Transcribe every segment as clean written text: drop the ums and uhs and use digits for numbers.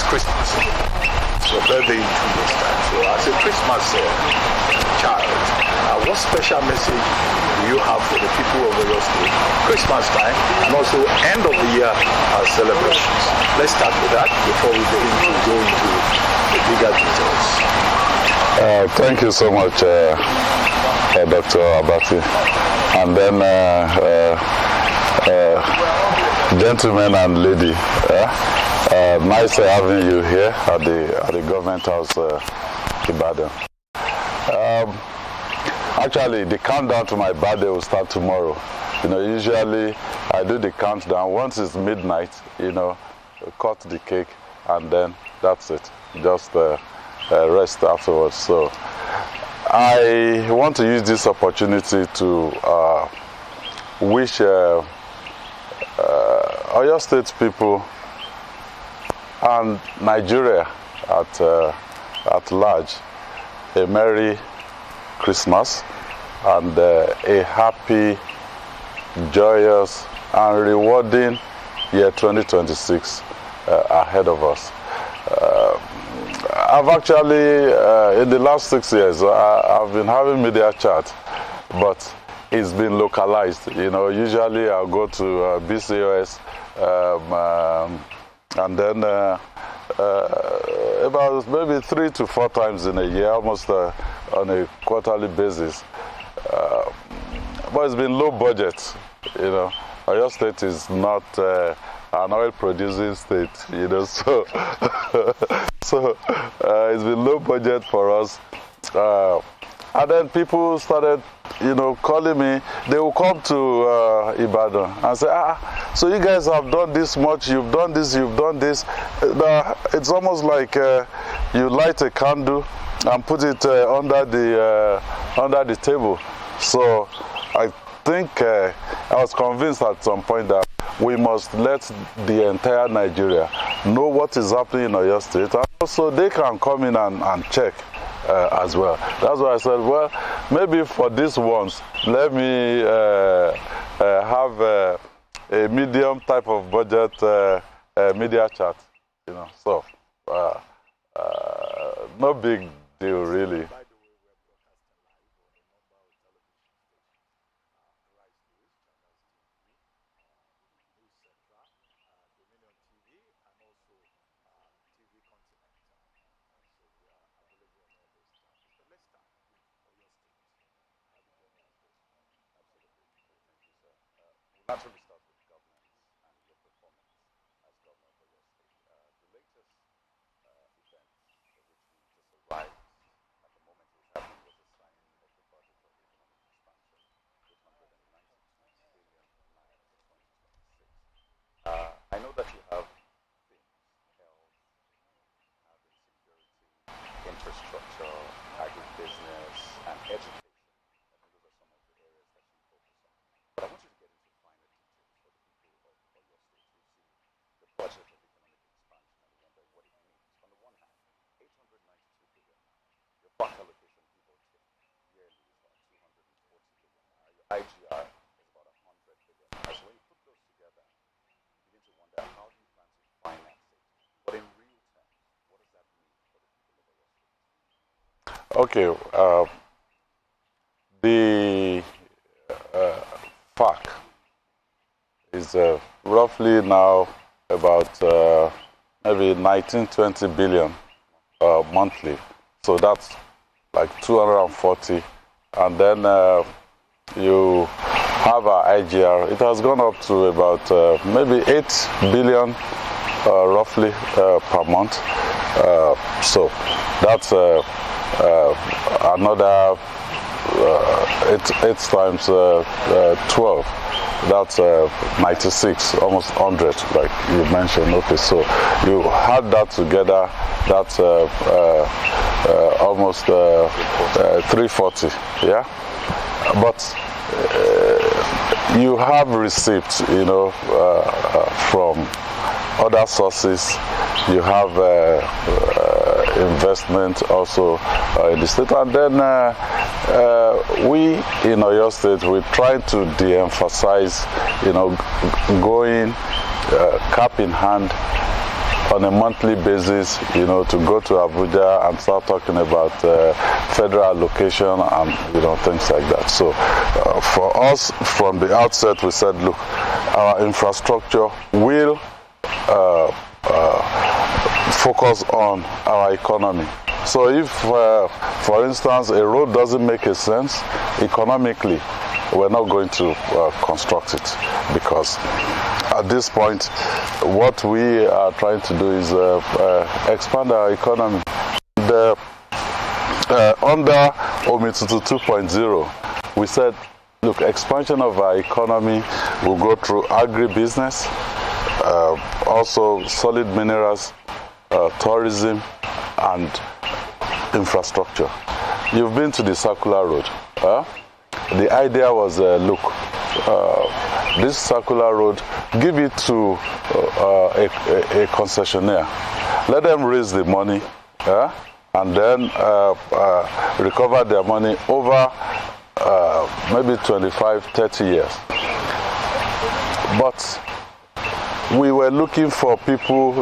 Christmas. So birthday in 2 years' time. So as a Christmas child, what special message do you have for the people of your state? Christmas time and also end of the year celebrations. Let's start with that before we begin to go into the bigger details. Thank you so much, Dr. Abati. And then, gentlemen and lady, nice having you here at the Government House, Ibadan. Actually, the countdown to my birthday will start tomorrow. You know, usually I do the countdown. Once it's midnight, you know, cut the cake, and then that's it. Just rest afterwards. So I want to use this opportunity to wish Oyo State people and Nigeria at large a Merry Christmas and a happy, joyous and rewarding year 2026 ahead of us. I've actually, in the last 6 years, I've been having media chat, but it's been localized. You know, usually I'll go to BCOS and then about maybe 3 to 4 times in a year, almost on a quarterly basis. But it's been low budget, you know. Oyo State is not an oil-producing state, you know, so so it's been low budget for us. And then people started, you know, calling me. They will come to Ibadan and say, so you guys have done this much, you've done this, you've done this. It's almost like you light a candle and put it under the table. So I think I was convinced at some point that we must let the entire Nigeria know what is happening in Oyo State, and also they can come in and check as well. That's why I said, well, maybe for this once, let me have a medium type of budget media chat, you know. So no big deal really. Naturally start with governance and your performance as governor of your state. The latest event which we just arrived at the moment was happening was the signing of the budget of economic expansion, 892 billion naira for 2026. I know that you have things, health, housing security, infrastructure, agribusiness, and education. I think those are some of the areas that you focus on. But I want you to get into finer details for the people of your state who see the budget of economic expansion and wonder what it means. On the one hand, 892 billion naira. Your back allocation, give or take, yearly is about 240 billion naira. Your IGR is about 100 billion naira. So when you put those together, you begin to wonder how do you plan to finance it? But in real terms, what does that mean for the people of your state? Okay, the FAC is roughly now about maybe 19-20 billion monthly. So that's like 240. And then you have our IGR. It has gone up to about maybe 8 billion roughly per month. So that's another 8 times 12. That's 96, almost 100, like you mentioned. Okay, so you add that together, that's almost 340, yeah? But you have receipts, you know, from other sources. You have investment also in the state, and then we in Oyo State, we try to de-emphasize, you know, going cap in hand on a monthly basis, to go to Abuja and start talking about federal allocation and, things like that. So for us, from the outset, we said, look, our infrastructure will focus on our economy. So if, for instance, a road doesn't make a sense economically, we're not going to construct it, because at this point, what we are trying to do is expand our economy. Under Omitutu 2.0, we said, look, expansion of our economy will go through agribusiness, also solid minerals, tourism, and infrastructure. You've been to the circular road. The idea was, look, this circular road, give it to a concessionaire. Let them raise the money, and then recover their money over maybe 25, 30 years. But we were looking for people,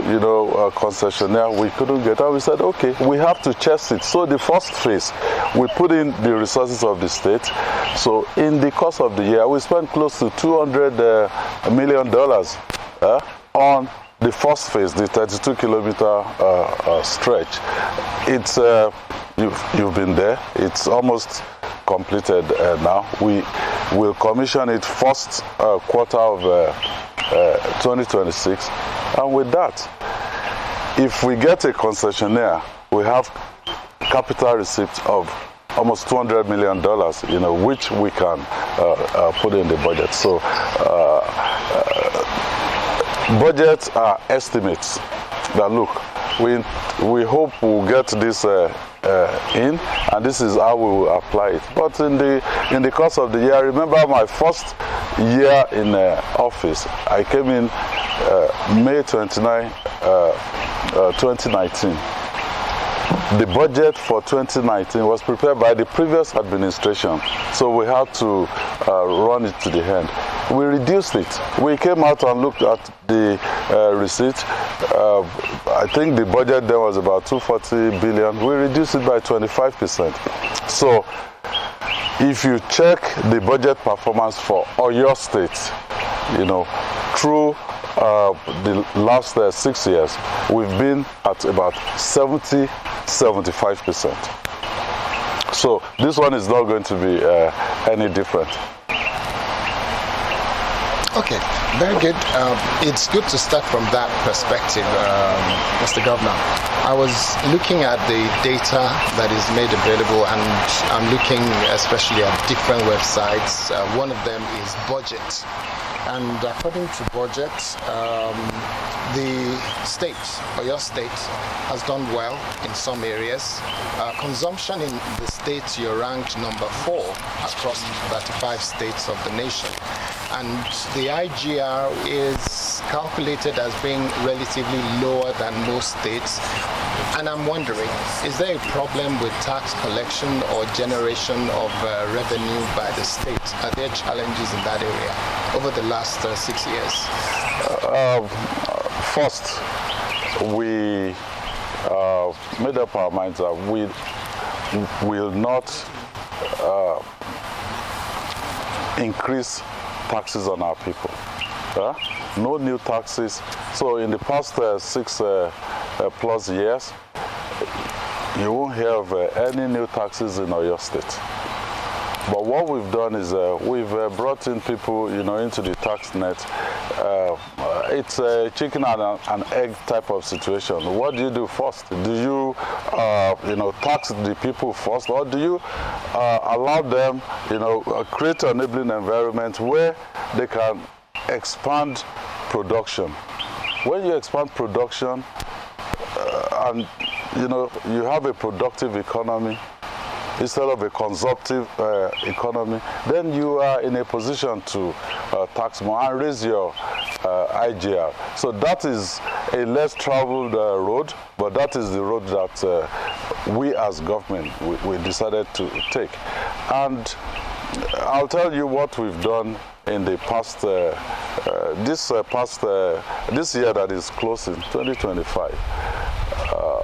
concessionaire, we couldn't get out. We said, okay, we have to chest it. So the first phase, we put in the resources of the state. So in the course of the year, we spent close to $200 million on the first phase, the 32-kilometer stretch. It's you've been there. It's almost completed now. We will commission it first quarter of 2026, and with that, if we get a concessionaire, we have capital receipts of almost $200 million, which we can put in the budget. So budgets are estimates that, look, we hope we'll get this in, and this is how we will apply it. But in the course of the year, I remember my first year in office, I came in May 29, 2019. The budget for 2019 was prepared by the previous administration, so we had to run it to the end. We reduced it. We came out and looked at the receipt. I think the budget there was about 240 billion. We reduced it by 25%. So if you check the budget performance for Oyo State, through the last 6 years, we've been at about 70-75%. So this one is not going to be any different. Okay, very good. It's good to start from that perspective, Mr. Governor. I was looking at the data that is made available, and I'm looking especially at different websites. One of them is budget. And according to budget, the state, Oyo State, has done well in some areas. Consumption in the state, you're ranked number 4 across 35 states of the nation. And the IGR is calculated as being relatively lower than most states. And I'm wondering, is there a problem with tax collection or generation of revenue by the state? Are there challenges in that area over the last 6 years? First, we made up our minds that we will not increase taxes on our people. No new taxes. So in the past 6 plus years, you won't have any new taxes in Oyo State. But what we've done is we've brought in people, into the tax net. It's a chicken and an egg type of situation. What do you do first? Do you, tax the people first, or do you allow them, create an enabling environment where they can expand production? When you expand production, and you have a productive economy instead of a consumptive economy, then you are in a position to tax more and raise your IGR. So that is a less traveled road, but that is the road that we as government, we decided to take. And I'll tell you what we've done in the past this year that is closing, 2025,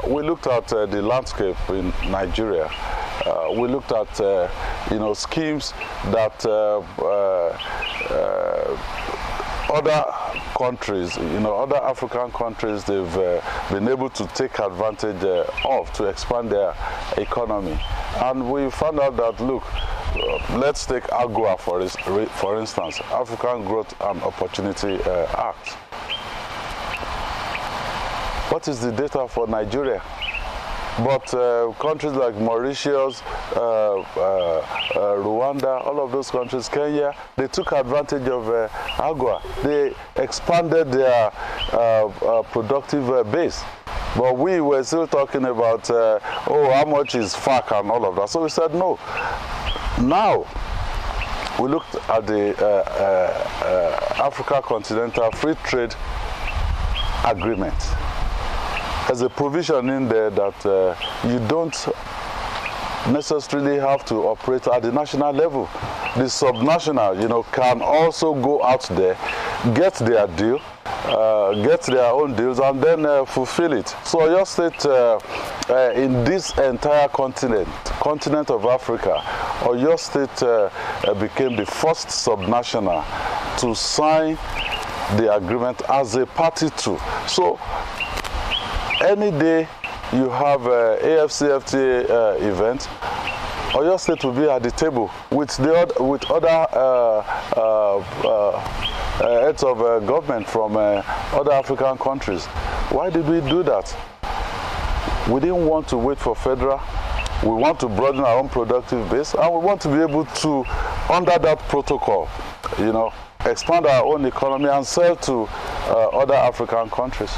we looked at the landscape in Nigeria. We looked at schemes that other countries, other African countries, they've been able to take advantage of to expand their economy. And we found out that, look, let's take AGOA for instance, African Growth and Opportunity Act. What is the data for Nigeria? But countries like Mauritius, Rwanda, all of those countries, Kenya, they took advantage of AGOA. They expanded their productive base. But we were still talking about, how much is FAC and all of that. So we said no. Now, we looked at the Africa Continental Free Trade Agreement. There's a provision in there that you don't necessarily have to operate at the national level. The subnational, can also go out there, get their deal, get their own deals, and then fulfill it. So your state, in this entire continent of Africa, your state became the first subnational to sign the agreement as a party to. So any day you have an AFCFTA event, Oyo State will be at the table with other heads of government from other African countries. Why did we do that? We didn't want to wait for federal. We want to broaden our own productive base, and we want to be able to, under that protocol, expand our own economy and sell to other African countries.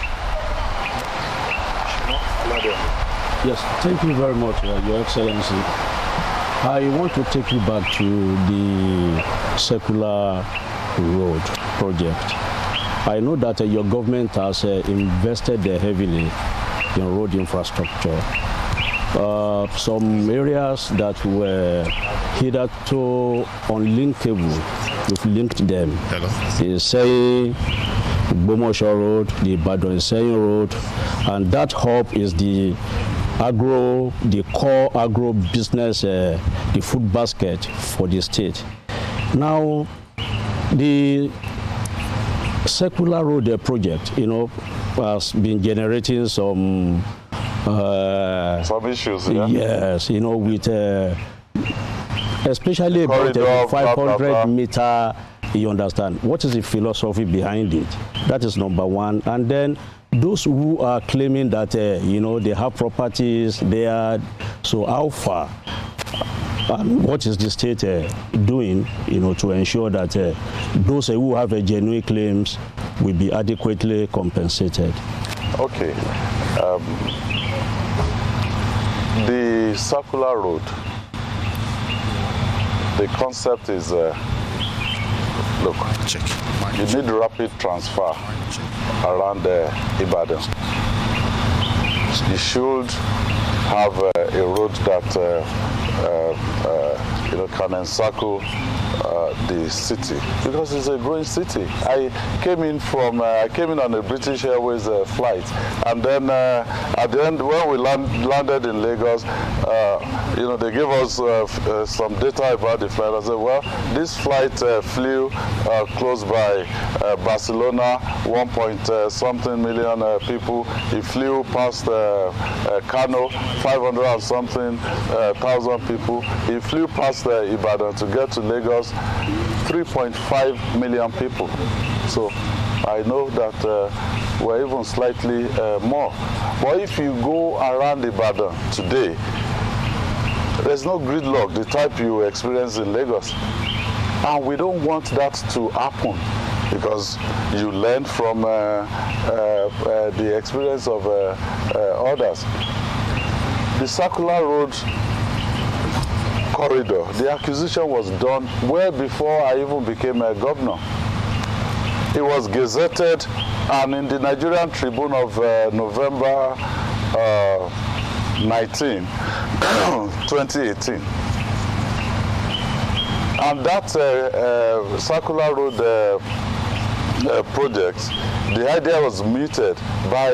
Yes, thank you very much, Your Excellency. I want to take you back to the Circular Road project. I know that your government has invested heavily in road infrastructure. Some areas that were hitherto unlinkable, we've linked them. Hello. The Seyin Bomosho Road, the Ibadan Seyin Road, and that hub is the core agro business, the food basket for the state. Now, the Circular Road project, has been generating some issues, yeah? Yes, with especially about 500 meter. You understand what is the philosophy behind it? That is number one. And then those who are claiming that they have properties there, so how far and what is the state doing to ensure that those who have genuine claims will be adequately compensated? Okay. The Circular Road, the concept is look, you need rapid transfer around Ibadan. You should have a road that can encircle the city, because it's a growing city. I came in on a British Airways flight, and then at the end, when we landed in Lagos, they gave us some data about the flight. I said, well, this flight flew close by Barcelona, 1.something million people. It flew past Kano, 500 and something thousand people. It flew past Ibadan to get to Lagos, 3.5 million people. So I know that we're even slightly more. But if you go around Ibadan today, there's no gridlock, the type you experience in Lagos. And we don't want that to happen, because you learn from the experience of others. The Circular Road corridor, the acquisition was done well before I even became a governor. It was gazetted, and in the Nigerian Tribune of November 19, 2018. And that Circular Road projects, the idea was mooted by,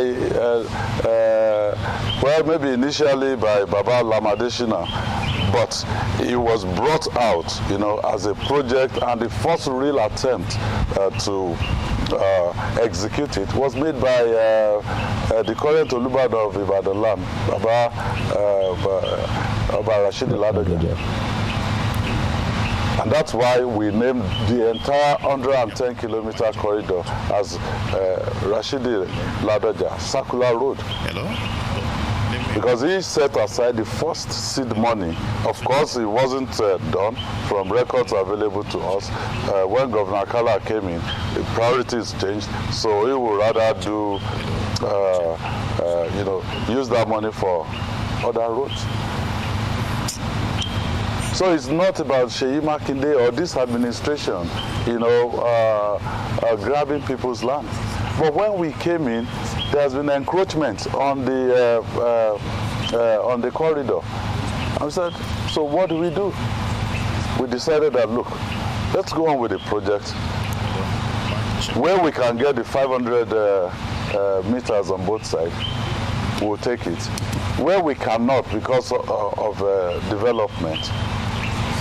well, maybe initially by Baba Lamadeshina, but it was brought out, you know, as a project, and the first real attempt to execute it was made by the current Olubadan of Ibadan land, Baba Rashid Ladoja. And that's why we named the entire 110-kilometer corridor as Rashidi Ladoja Circular Road. Hello? Because he set aside the first seed money. Of course, it wasn't done from records available to us. When Governor Kala came in, the priorities changed, so he would rather do, you know, use that money for other roads. So it's not about Sheyi Makinde or this administration, you know, grabbing people's land. But when we came in, there has been encroachment on the corridor. I said, so what do? We decided that, look, let's go on with the project where we can get the 500 meters on both sides. We'll take it. Where we cannot because of development,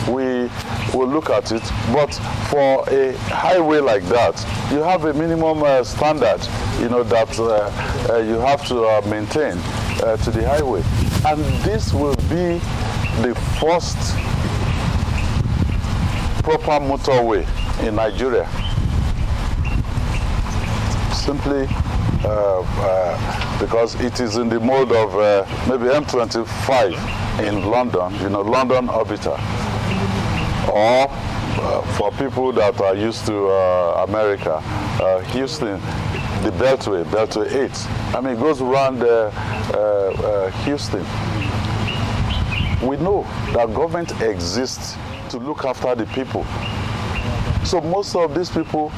we will look at it. But for a highway like that, you have a minimum standard, you know, that you have to maintain to the highway. And this will be the first proper motorway in Nigeria. Simply because it is in the mode of maybe M25 in London, you know, London Orbiter. Or for people that are used to America, Houston, the Beltway 8. I mean, it goes around Houston. We know that government exists to look after the people. So most of these people,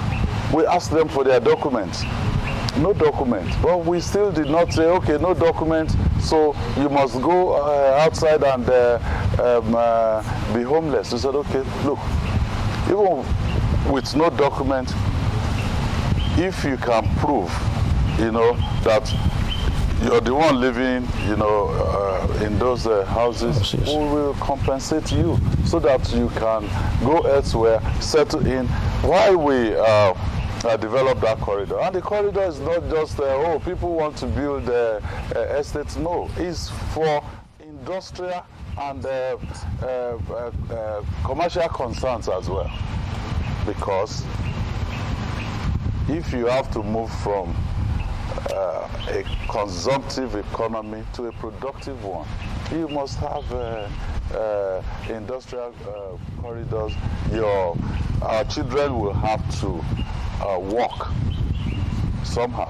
we ask them for their documents. No document. But we still did not say, okay, no document, so you must go outside and be homeless. We said, okay, look, even with no document, if you can prove, you know, that you're the one living, you know, in those houses, we will compensate you so that you can go elsewhere, settle in, while we develop that corridor. And the corridor is not just, oh, people want to build estates. No, it's for industrial and commercial concerns as well. Because if you have to move from a consumptive economy to a productive one, you must have industrial corridors. Our children will have to walk somehow.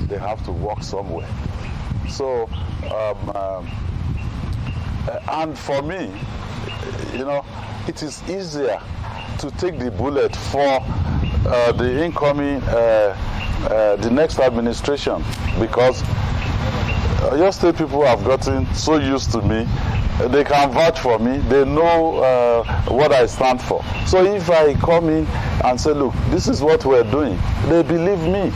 They have to walk somewhere. So, and for me, you know, it is easier to take the bullet for the incoming, the next administration, because your state people have gotten so used to me. They can vouch for me. They know what I stand for. So if I come in and say, look, this is what we're doing, they believe me.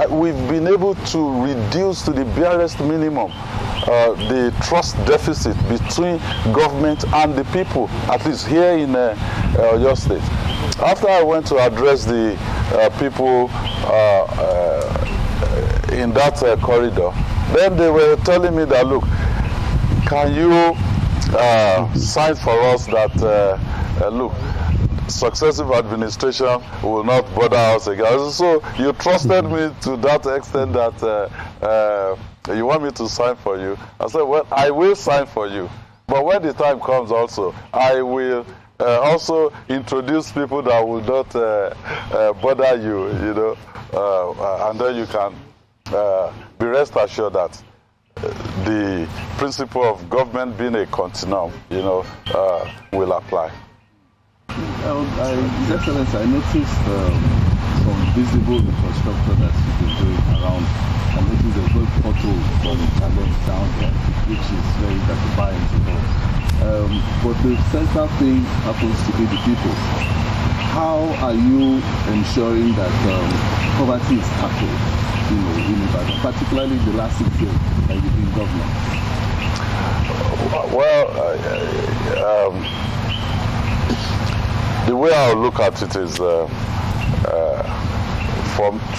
We've been able to reduce to the barest minimum the trust deficit between government and the people, at least here in your state. After I went to address the people in that corridor, then they were telling me that, look, can you sign for us that, look, successive administration will not bother us again. So you trusted me to that extent that you want me to sign for you. I said, well, I will sign for you. But when the time comes also, I will also introduce people that will not bother you, you know, and then you can be rest assured that the principle of government being a continuum, you know, will apply. His Excellency, I noticed some visible infrastructure that you've been doing around. I noticed there's no portal from Challenge down there, which is very gratifying to know. But the central thing happens to be the people. how are you ensuring that poverty is tackled, in Ibadan, particularly the last 6 years that you've been governor? Well, the way I look at it is,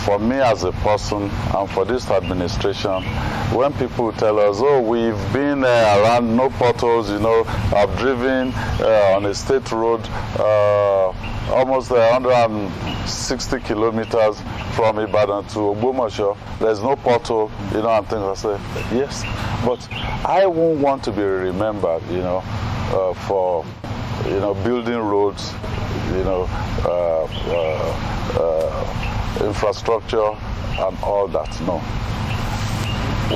for me as a person and for this administration, when people tell us, oh, we've been around, no potholes, I've driven on a state road almost 160 kilometers from Ibadan to Ogbomoso, there's no pothole, and things. I say, yes, but I won't want to be remembered, for, building roads, infrastructure and all that. No.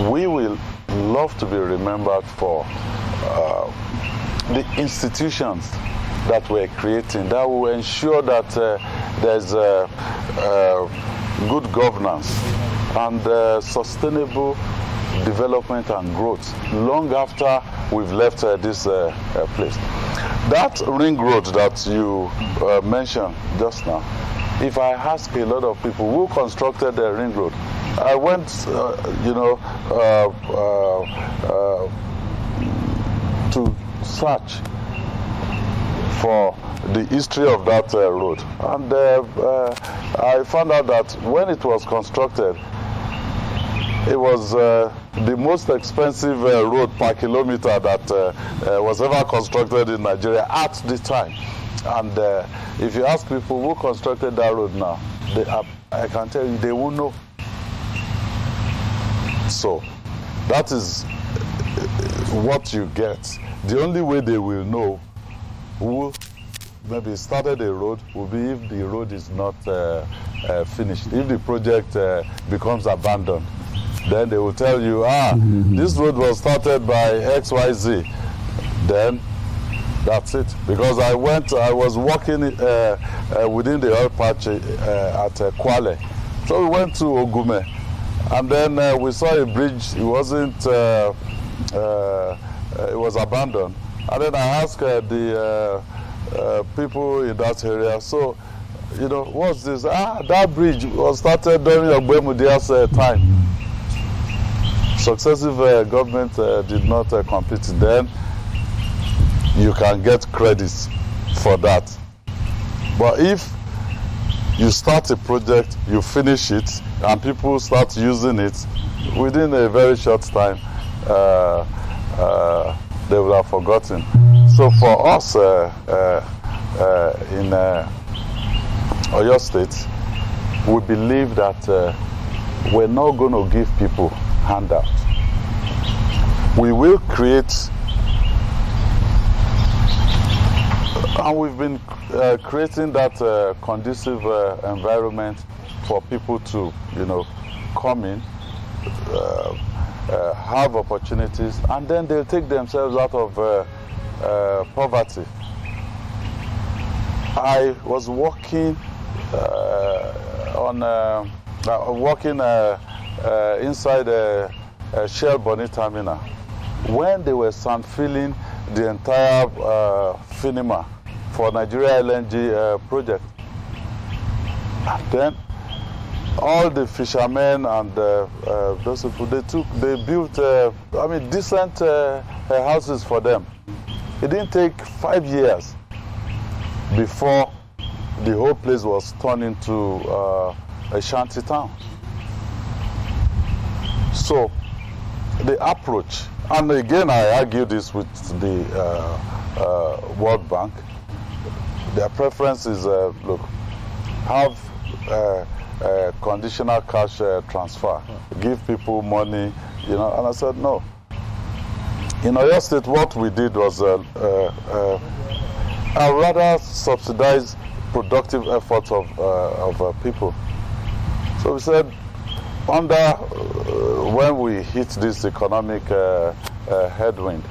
We will love to be remembered for the institutions that we're creating that will ensure that there's good governance and sustainable development and growth long after we've left this place. That ring road that you mentioned just now, if I ask a lot of people who constructed the ring road, I went, to search for the history of that road, and I found out that when it was constructed, it was the most expensive road per kilometer that was ever constructed in Nigeria at the time. And if you ask people who constructed that road now, I can tell you they won't know. So that is what you get. The only way they will know who maybe started a road will be if the road is not finished. If the project becomes abandoned, then they will tell you, this road was started by XYZ. Then that's it. Because I was walking within the oil patch at Kwale. So we went to Ogume, and then we saw a bridge. It wasn't, it was abandoned. And then I asked the people in that area, so, what's this? That bridge was started during Ogbemudia's time. Successive government did not complete it. Then you can get credits for that. But if you start a project, you finish it, and people start using it, within a very short time, they will have forgotten. So for us in Oyo State, we believe that we're not going to give people handouts. We will create, and we've been creating that conducive environment for people to, come in, have opportunities, and then they'll take themselves out of poverty. I was working inside a Shell Bonny terminal when they were sand-filling the entire Finima for Nigeria LNG project. And then all the fishermen and those people, they built, decent houses for them. It didn't take 5 years before the whole place was turned into a shanty town. So the approach, and again I argue this with the World Bank, their preference is, look, have conditional cash transfer, give people money, and I said no. In Oyo State, what we did was I'd rather subsidize productive efforts of people. So we said, when we hit this economic headwind,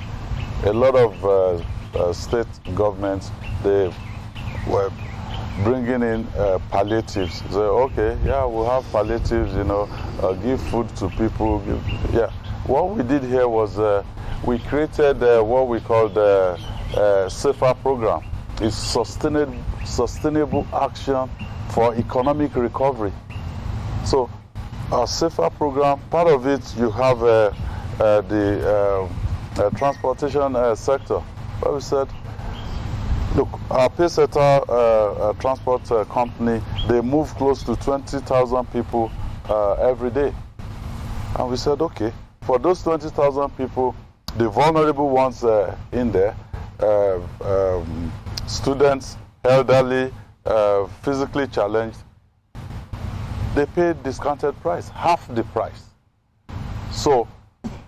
a lot of state governments, they were bringing in palliatives. Say, okay, yeah, we'll have palliatives, give food to people. What we did here was we created what we called the SAFER program. is sustainable action for economic recovery. So our safer program, part of it, you have the transportation sector, where we said, look, our Paysetter transport company, they move close to 20,000 people every day. And we said, okay, for those 20,000 people, the vulnerable ones in there, students, elderly, physically challenged, they pay discounted price, half the price. So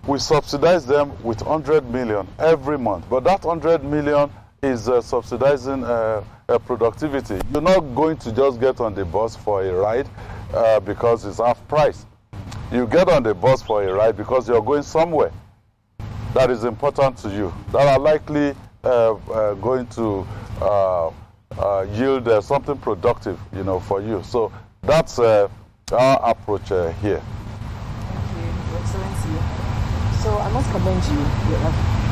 we subsidize them with 100 million every month, but that 100 million is subsidizing productivity. You're not going to just get on the bus for a ride because it's half price. You get on the bus for a ride because you're going somewhere that is important to you, that are likely going to yield something productive, for you. So that's our approach here. Thank you, Your Excellency. So I must commend you.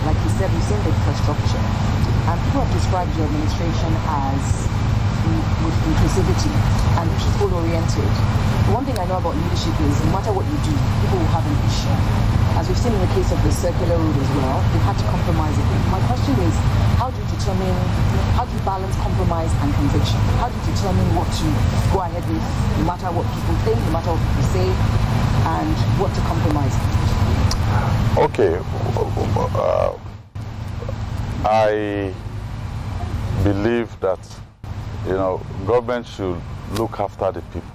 Like you said, you've seen the infrastructure. And people have described your administration as with inclusivity and people-oriented. One thing I know about leadership is no matter what you do, people will have an issue. As we've seen in the case of the circular road as well, they've had to compromise a bit. My question is, how do you balance compromise and conviction? How do you determine what to go ahead with, no matter what people think, no matter what people say, and what to compromise? Okay. I believe that, government should look after the people.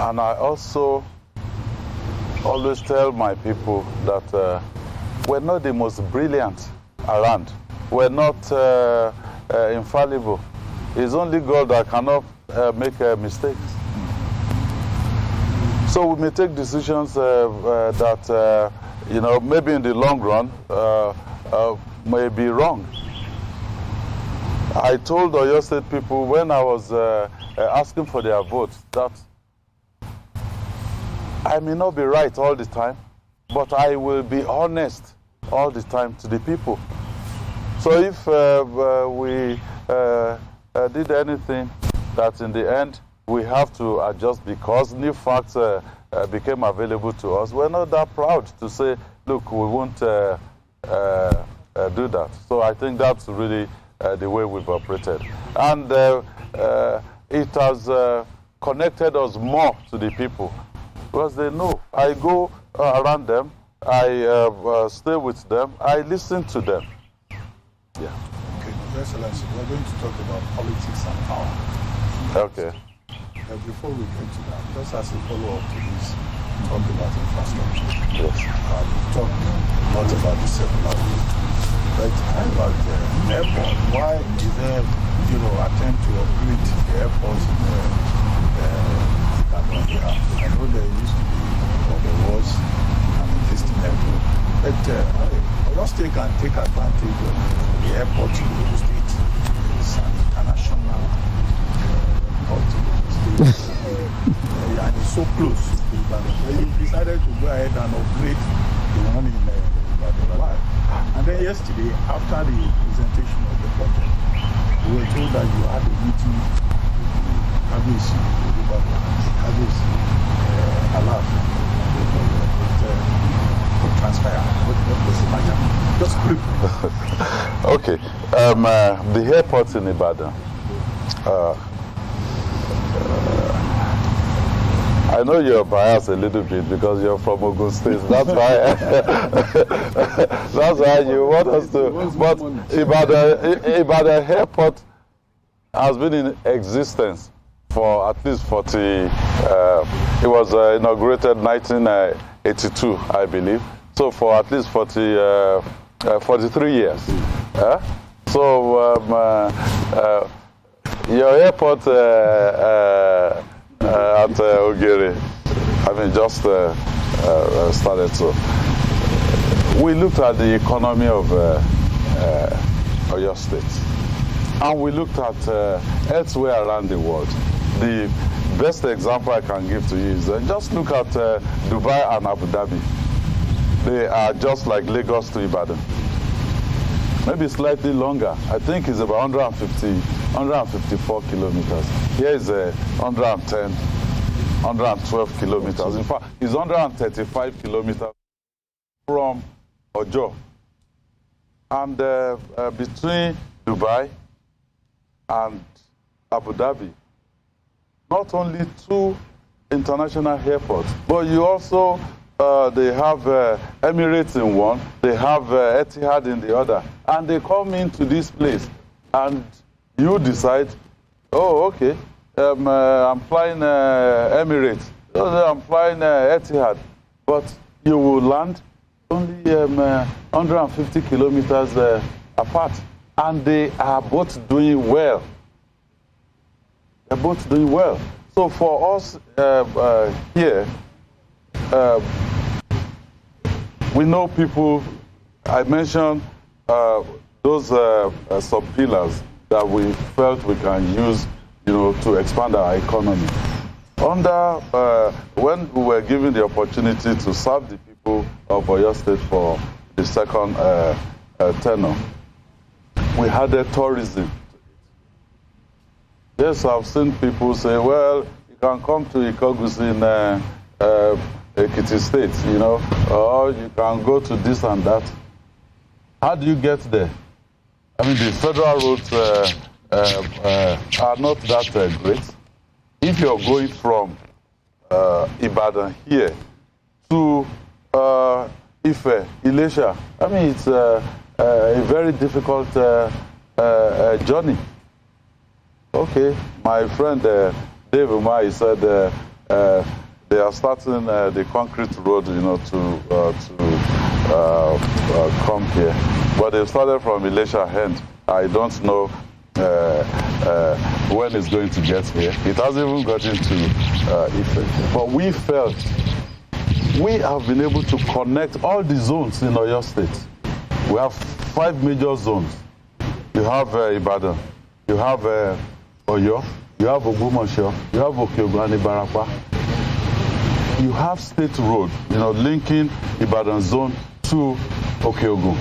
And I also always tell my people that we're not the most brilliant around. We're not infallible. It's only God that cannot make mistakes. So we may take decisions that, maybe in the long run may be wrong. I told Oyo State people when I was asking for their votes that I may not be right all the time, but I will be honest all the time to the people. So if we did anything that in the end we have to adjust because new facts became available to us, we're not that proud to say, look, we won't do that. So I think that's really the way we've operated. And it has connected us more to the people because they know. I go around them, I stay with them, I listen to them. Yeah. Okay, Your Excellency, we're going to talk about politics and power. Okay. Before we get to that, just as a follow-up to this, talk about infrastructure. Yes. We talked a lot about the circular road. But how about the airport? Why is there, attempt to upgrade the airport in Ibadan? I know there used to be, or there was, an existing airport. But Oyo State can take advantage of the airport in Oyo State. It's an international airport. And it's so close to Ibadan. You decided to go ahead and upgrade the one in Ibadan. Why? And then yesterday, after the presentation of the project, we were told that you had a meeting with TVC, Adelabu, what transpired. What was the matter? Just briefly. Okay. The airport in Ibadan. I know you're biased a little bit because you're from Ogun State. That's why. That's why you want us to. But Ibadan Airport has been in existence for at least 40. It was inaugurated 1982, I believe. So for at least 43 years. So your airport. At Ogere, just started. So we looked at the economy of Oyo State, and we looked at elsewhere around the world. The best example I can give to you is just look at Dubai and Abu Dhabi. They are just like Lagos to Ibadan. maybe slightly longer. I think it's about 154 kilometers. Here is 112 kilometers. In fact, it's 135 kilometers from Ojo. And between Dubai and Abu Dhabi, not only 2 international airports, but you also, they have Emirates in one, they have Etihad in the other, and they come into this place, and you decide, oh, okay, I'm flying Emirates, I'm flying Etihad, but you will land only 150 kilometers apart, and they are both doing well. They're both doing well. So for us here, we know people. I mentioned those sub-pillars that we felt we can use, to expand our economy. When we were given the opportunity to serve the people of Oyo State for the second tenure, we had a tourism. Yes, I've seen people say, well, you can come to Ikogus in Ekiti State, or you can go to this and that. How do you get there? I mean, the federal roads are not that great. If you're going from Ibadan here to Ife, Ilesha, I mean, it's a very difficult journey. Okay, my friend Dave Umar, he said they are starting the concrete road, to come here. But they started from Ilesha end. I don't know when it's going to get here. It hasn't even gotten to Ife. But we felt we have been able to connect all the zones in Oyo State. We have 5 major zones. You have Ibadan, you have Oyo, you have Ogbomoso, you have Okeogun and Ibarapa. You have State Road, linking Ibadan zone to Okeogun.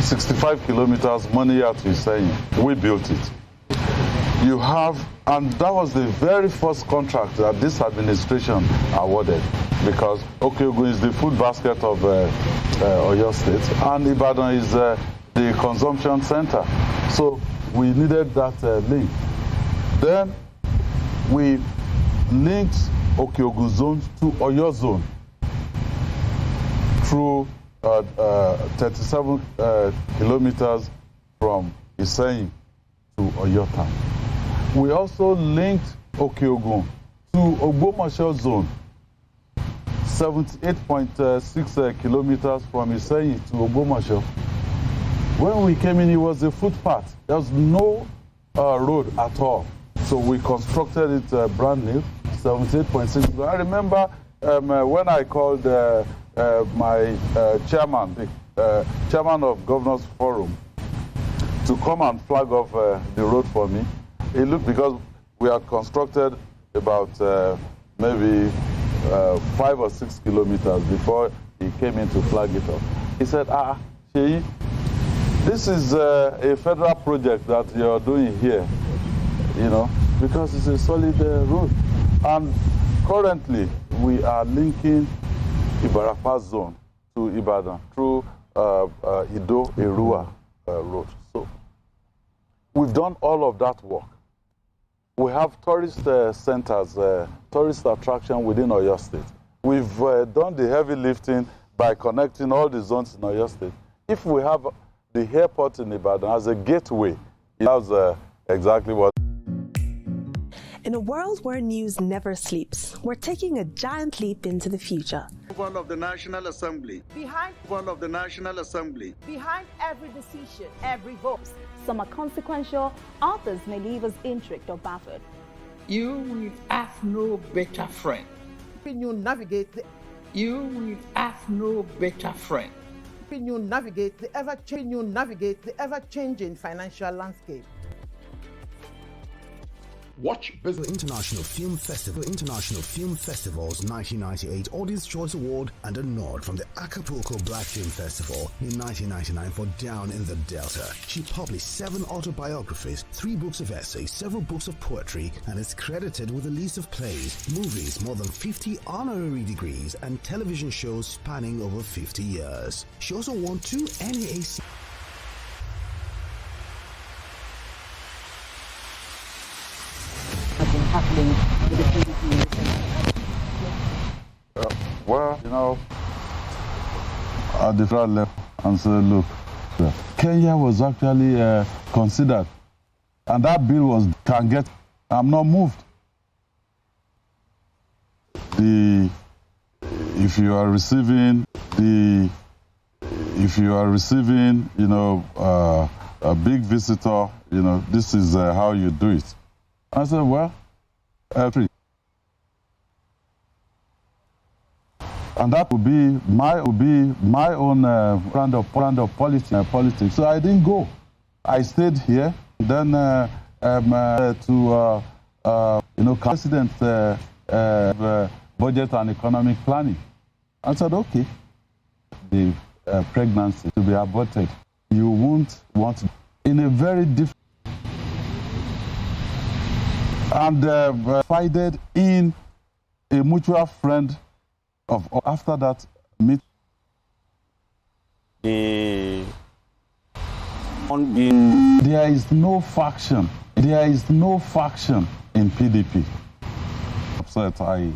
65 kilometers, Moniya to Iseyin. We built it. You have, and that was the very first contract that this administration awarded, because Okeogun is the food basket of Oyo State, and Ibadan is the consumption center. So we needed that link. Then we linked Okeogun zone to Oyo zone through 37 kilometers from Iseyin to Oyo town. We also linked Okeogun to Ogbomoso zone, 78.6 kilometers from Iseyin to Ogbomoso. When we came in, it was a footpath. There was no road at all. So we constructed it brand new, 78.6. I remember when I called my chairman, the chairman of Governors Forum, to come and flag off the road for me. He looked, because we had constructed about maybe 5 or 6 kilometers before he came in to flag it off. He said, Sheyi, this is a federal project that you're doing here, because it's a solid road. And currently, we are linking Ibarapa zone to Ibadan through Ido-Erua road. So we've done all of that work. We have tourist centers, tourist attraction within Oyo State. We've done the heavy lifting by connecting all the zones in Oyo State. If we have the airport in Ibadan as a gateway, that's exactly what. In a world where news never sleeps, we're taking a giant leap into the future. One of the National Assembly. Behind one of the National Assembly. Behind every decision, every vote. Some are consequential, others may leave us intrigued or baffled. You will have no better friend. You navigate the no better friend. You navigate the ever-changing financial landscape. Watch Business International Film Festivals 1998 Audience Choice Award and a nod from the Acapulco Black Film Festival in 1999 for Down in the Delta. She published 7 autobiographies, 3 books of essays, several books of poetry, and is credited with a list of plays, movies, more than 50 honorary degrees, and television shows spanning over 50 years. She also won 2 NAAC happening with the PDP well, you know, at the federal level, and say, look, Kenya was actually considered, and that bill can get. I'm not moved. If you are receiving, you know, a big visitor, you know, this is how you do it. I said, well. And that would be my own brand of politics. So I didn't go. I stayed here. Then to you know, president budget and economic planning. I said, okay, the pregnancy to be aborted. You won't want it in a very different. And confided in a mutual friend of. After that meet. There is no faction. There is no faction in PDP. Upset, I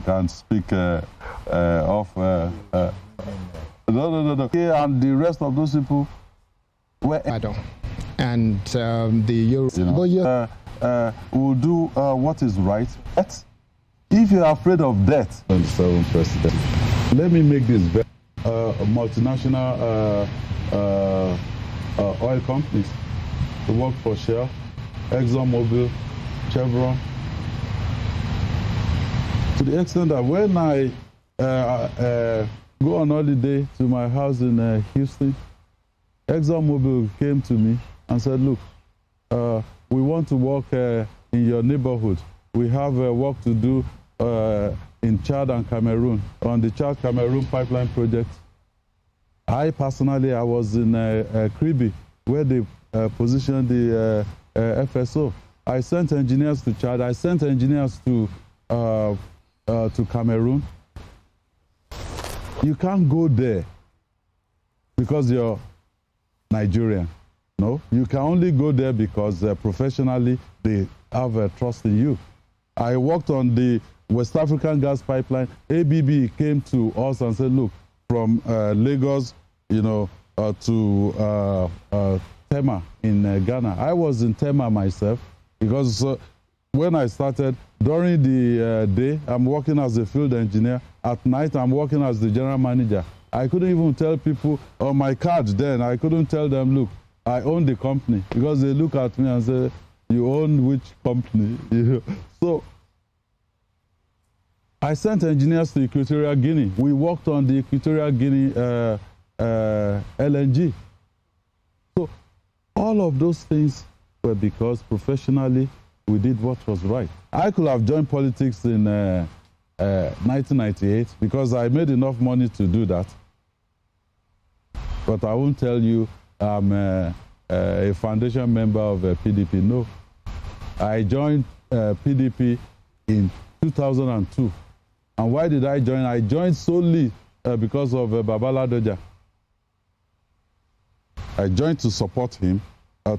can't speak of. No. And the rest of those people were. I don't. And the Euro. You know, will do what is right. But if you are afraid of death, Mr. President, let me make this very multinational oil companies to work for Shell, ExxonMobil, Chevron. To the extent that when I go on holiday to my house in Houston, ExxonMobil came to me and said, look, we want to work in your neighborhood. We have work to do in Chad and Cameroon, on the Chad-Cameroon pipeline project. I personally, I was in Kribi, where they positioned the FSO. I sent engineers to Chad. I sent engineers to Cameroon. You can't go there because you're Nigerian. No, you can only go there because professionally they have trust in you. I worked on the West African gas pipeline. ABB came to us and said, look, from Lagos, you know, to Tema in Ghana. I was in Tema myself because when I started, during the day, I'm working as a field engineer. At night, I'm working as the general manager. I couldn't even tell people on my card then, I couldn't tell them, look, I own the company, because they look at me and say, you own which company? So I sent engineers to Equatorial Guinea. We worked on the Equatorial Guinea LNG. So all of those things were because professionally we did what was right. I could have joined politics in 1998 because I made enough money to do that. But I won't tell you I'm a foundation member of PDP. No. I joined PDP in 2002. And why did I join? I joined solely because of Babala Doja. I joined to support him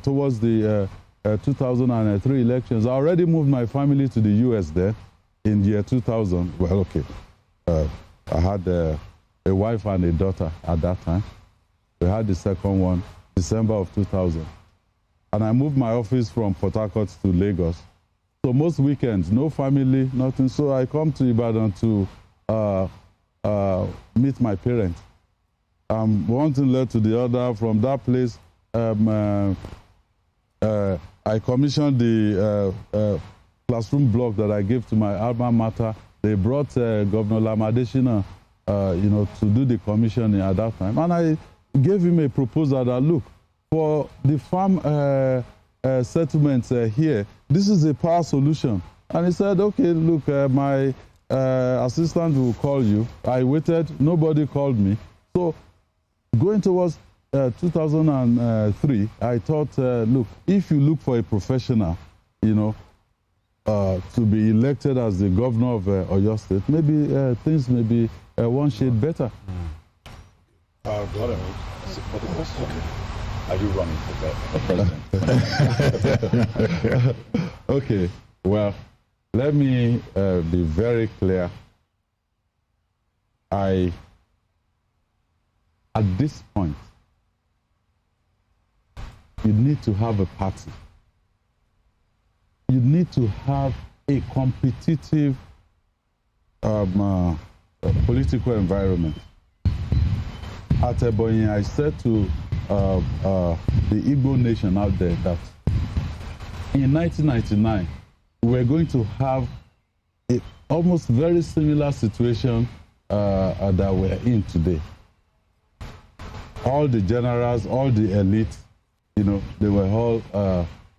towards the 2003 elections. I already moved my family to the US there in the year 2000. Well, okay. I had a wife and a daughter at that time. We had the second one, December of 2000. And I moved my office from Port Harcourt to Lagos. So most weekends, no family, nothing. So I come to Ibadan to meet my parents. One thing led to the other. From that place, I commissioned the classroom block that I gave to my alma mater. They brought Governor Lamadeshina, to do the commissioning at that time. And I gave him a proposal that, look, for the farm settlements here. This is a power solution. And he said, okay, look, my assistant will call you. I waited, nobody called me. So going towards 2003, I thought, look, if you look for a professional, you know, to be elected as the governor of Oyo State, maybe things may be one shade better. For the question, are you running for president? Okay, well, let me be very clear. At this point, you need to have a party. You need to have a competitive political environment. At Ebonyi, I said to the Igbo nation out there that in 1999, we're going to have a almost very similar situation that we're in today. All the generals, all the elites, you know, they were all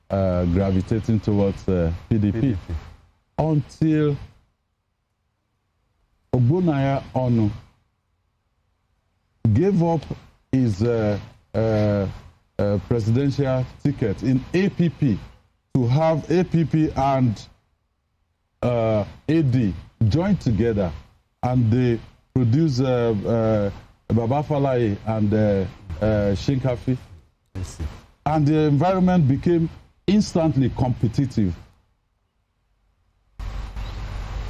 gravitating towards PDP. Until Ogbonnaya Onu gave up his presidential ticket in APP to have APP and AD join together, and they produce Baba Falaye and Shinkafi. And the environment became instantly competitive.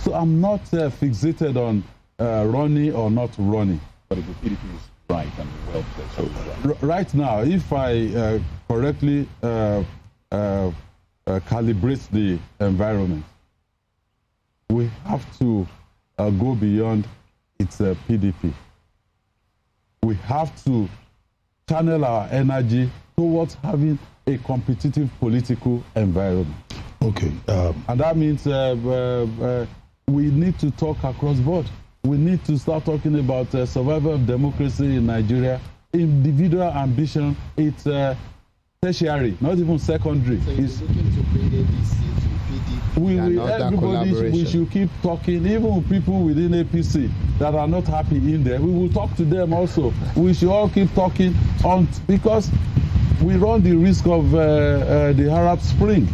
So I'm not fixated on running or not running. But if the PDP is right and well placed. Right now, if I correctly calibrate the environment, we have to go beyond its PDP. We have to channel our energy towards having a competitive political environment. Okay. And that means we need to talk across board. We need to start talking about survival of democracy in Nigeria. Individual ambition, it's tertiary, not even secondary. So you're looking to bring APC to PDP everybody, we should keep talking, even with people within APC that are not happy in there. We will talk to them also. We should all keep talking on, because we run the risk of the Arab Spring.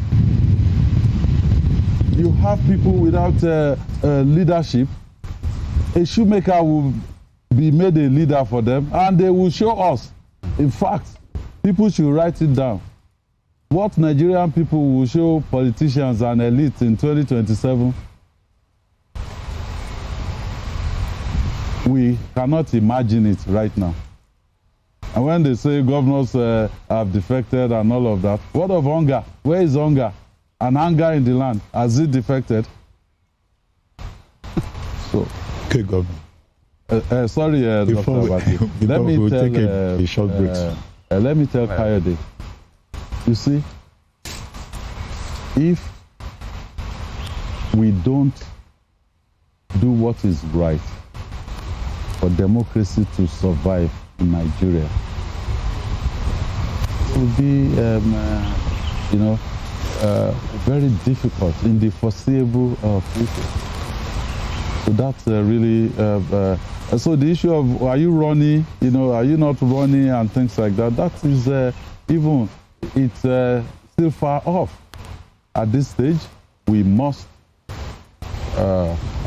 You have people without leadership. A shoemaker will be made a leader for them, and they will show us. In fact, people should write it down. What Nigerian people will show politicians and elites in 2027, we cannot imagine it right now. And when they say governors have defected and all of that, what of hunger? Where is hunger? And hunger in the land, has it defected? So, okay, Governor. Sorry, Dr. Abati. Let me tell, take a short break. Let me tell Kayode. You see, if we don't do what is right for democracy to survive in Nigeria, it will be, very difficult in the foreseeable future. So that's really. So the issue of are you running, are you not running, and things like that. That is it's still far off. At this stage, we must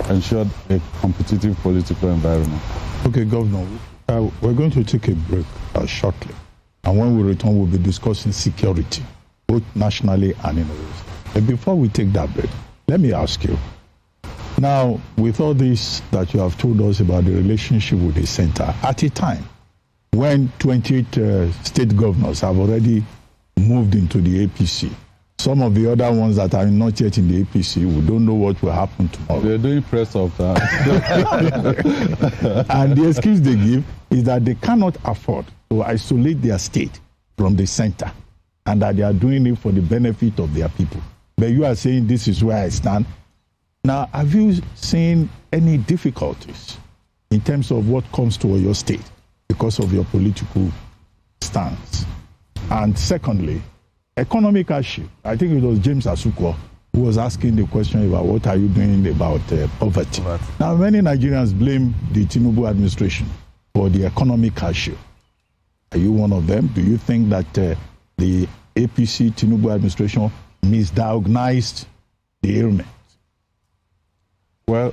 ensure a competitive political environment. Okay, Governor, we're going to take a break shortly. And when we return, we'll be discussing security, both nationally and in the West. But before we take that break, let me ask you. Now, with all this that you have told us about the relationship with the center, at a time when 28 state governors have already moved into the APC, some of the other ones that are not yet in the APC, we don't know what will happen tomorrow. They're doing press of that. And the excuse they give is that they cannot afford to isolate their state from the center, and that they are doing it for the benefit of their people. But you are saying this is where I stand. Now, have you seen any difficulties in terms of what comes to your state because of your political stance? And secondly, economic hardship. I think it was James Asukwo who was asking the question about what are you doing about poverty. Now, many Nigerians blame the Tinubu administration for the economic hardship. Are you one of them? Do you think that the APC Tinubu administration misdiagnosed the ailment? Well,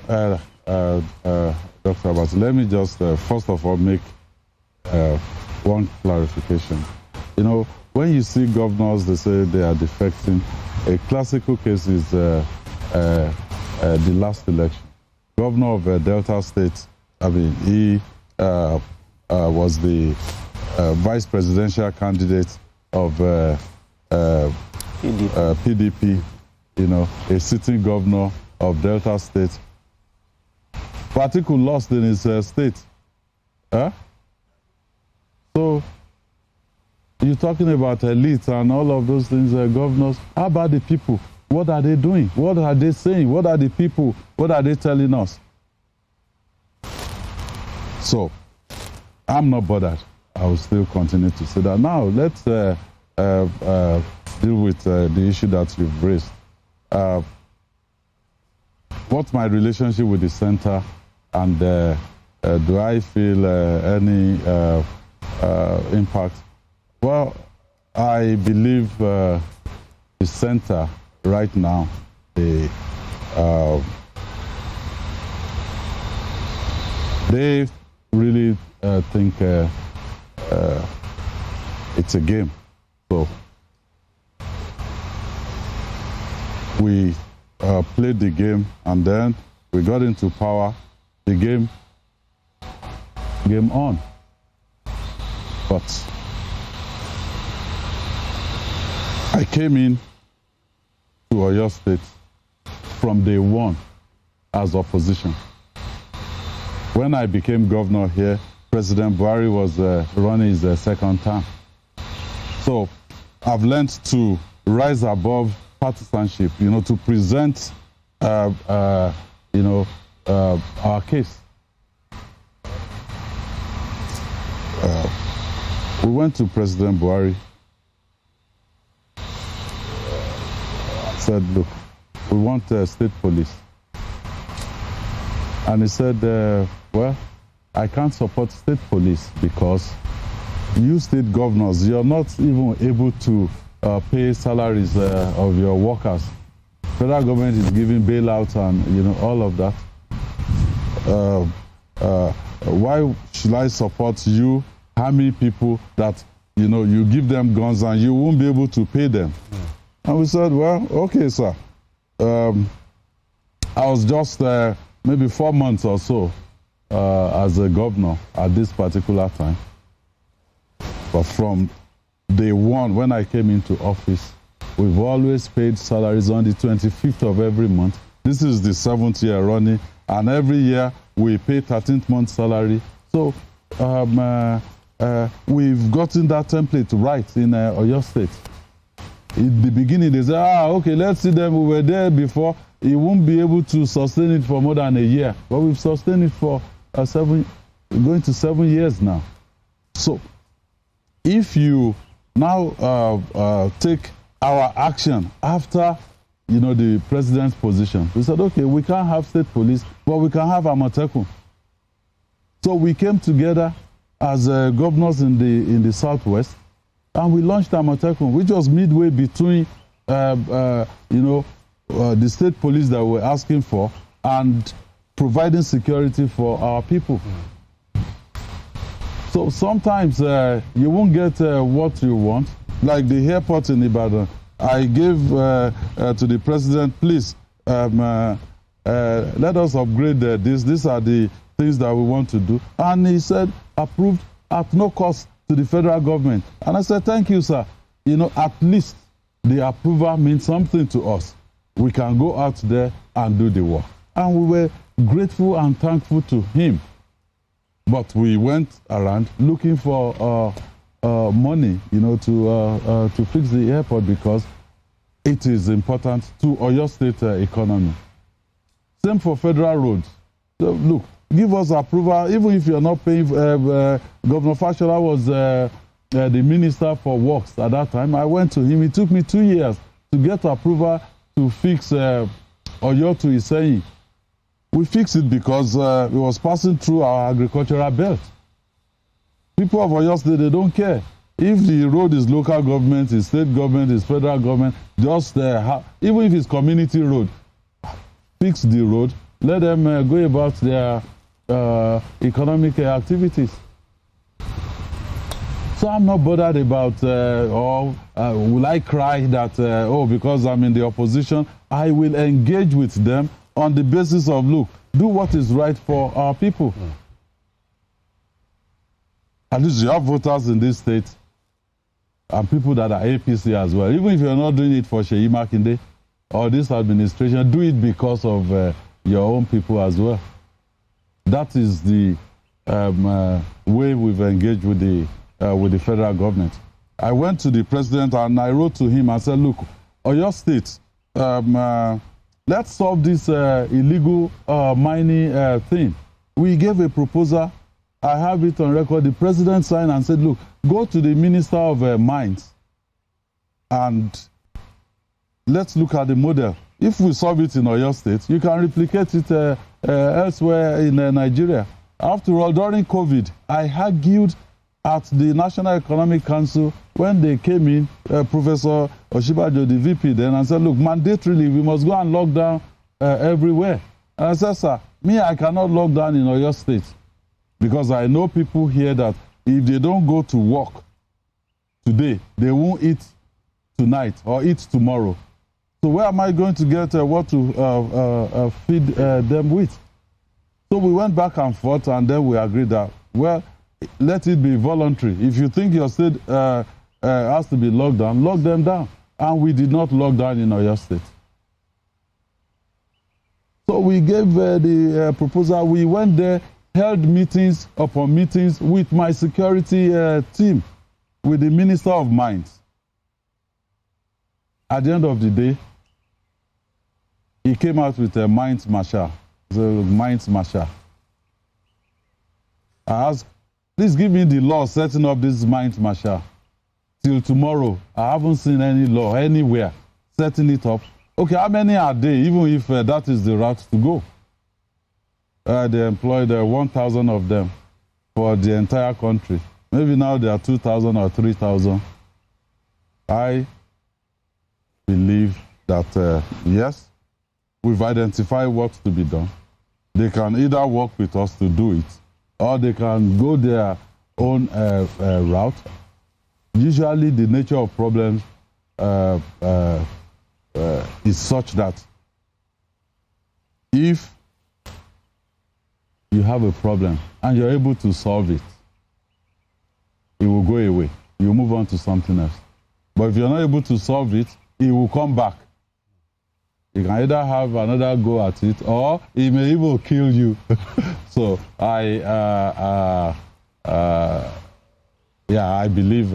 Dr. Abbas, let me just first of all make one clarification. You know, when you see governors, they say they are defecting. A classical case is the last election. Governor of Delta State, I mean, he was the vice presidential candidate of PDP, you know, a sitting governor of Delta State. Particle lost in his state. Huh? So, you're talking about elites and all of those things, governors. How about the people? What are they doing? What are they saying? What are the people? What are they telling us? So, I'm not bothered. I will still continue to say that. Now, let's deal with the issue that you've raised. What's my relationship with the center, and do I feel any impact? Well, I believe the center right now, they really think it's a game. So we played the game, and then we got into power. The game on. But I came in to Oyo State from day one as opposition. When I became governor here, President Buhari was running his second term. So I've learned to rise above partisanship, you know, to present, our case. We went to President Buhari, said, look, we want state police. And he said, well, I can't support state police because you state governors, you're not even able to pay salaries of your workers. Federal government is giving bailouts and, you know, all of that. Why should I support you harming people that, you know, you give them guns and you won't be able to pay them? And we said, well, okay, sir. I was just maybe 4 months or so as a governor at this particular time. But from day one, when I came into office, we've always paid salaries on the 25th of every month. This is the 7th year running, and every year we pay 13th month salary. So we've gotten that template right in Oyo State. In the beginning, they said, okay, let's see them. We were there before. He won't be able to sustain it for more than a year. But we've sustained it for going to 7 years now. So if you now take our action after, you know, the president's position, we said, okay, we can't have state police, but we can have Amotekun. So we came together as governors in the Southwest, and we launched Amotekun, which was midway between, the state police that we're asking for and providing security for our people. So sometimes you won't get what you want. Like the airport in Ibadan, I gave to the president, please, let us upgrade this. These are the things that we want to do. And he said, approved at no cost to the federal government. And I said, thank you, sir. You know, at least the approval means something to us. We can go out there and do the work. And we were grateful and thankful to him. But we went around looking for money, you know, to fix the airport because it is important to Oyo State economy. Same for federal roads. So, look, give us approval, even if you're not paying. Governor Fashola was the Minister for Works at that time. I went to him. It took me 2 years to get approval to fix Oyo to Iseyin. We fixed it because it was passing through our agricultural belt. People of Oyo State, they don't care. If the road is local government, is state government, is federal government, just even if it's community road, fix the road, let them go about their economic activities. So I'm not bothered about, will I cry that, because I'm in the opposition. I will engage with them on the basis of, look, do what is right for our people. At least you have voters in this state and people that are APC as well. Even if you're not doing it for Seyi Makinde or this administration, do it because of your own people as well. That is the way we've engaged with the federal government. I went to the president and I wrote to him and said, look, Oyo State, let's solve this illegal mining thing. We gave a proposal. I have it on record. The president signed and said, look, go to the Minister of Mines and let's look at the model. If we solve it in Oyo State, you can replicate it elsewhere in Nigeria. After all, during COVID, I argued at the National Economic Council when they came in, Professor Oshibajo, the VP then, and said, look, mandatorily, we must go and lock down everywhere. And I said, sir, I cannot lock down in Oyo State because I know people here that if they don't go to work today, they won't eat tonight or eat tomorrow. So where am I going to get what to feed them with? So we went back and forth, and then we agreed that, well, let it be voluntary. If you think your state has to be locked down, lock them down. And we did not lock down in Oyo State. So we gave the proposal. We went there, held meetings upon meetings with my security team, with the Minister of Mines. At the end of the day, he came out with a mines marshal. The mines marshal. I asked, please give me the law setting up this mines marshal. Till tomorrow, I haven't seen any law anywhere setting it up. Okay, how many are there, even if that is the route to go? They employed 1,000 of them for the entire country. Maybe now there are 2,000 or 3,000. I believe that, yes, we've identified what to be done. They can either work with us to do it, or they can go their own route. Usually the nature of problems is such that if you have a problem and you're able to solve it, it will go away. You move on to something else. But if you're not able to solve it, it will come back. You can either have another go at it, or it may even kill you. So I believe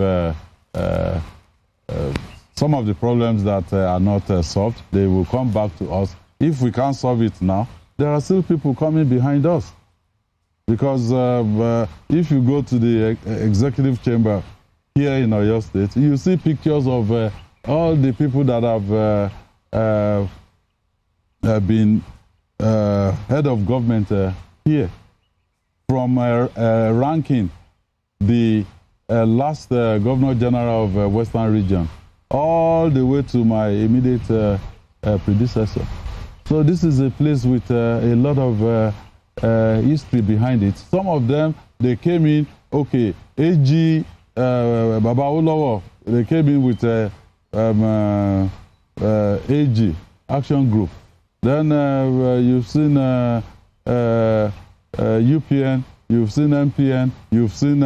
some of the problems that are not solved, they will come back to us. If we can't solve it now, there are still people coming behind us. Because if you go to the executive chamber here in Oyo State, you see pictures of all the people that have been head of government here, from ranking the last Governor General of Western Region, all the way to my immediate predecessor. So this is a place with a lot of history behind it. Some of them, they came in, okay, AG Baba Olowo, they came in with AG, Action Group. Then you've seen UPN, you've seen MPN, you've seen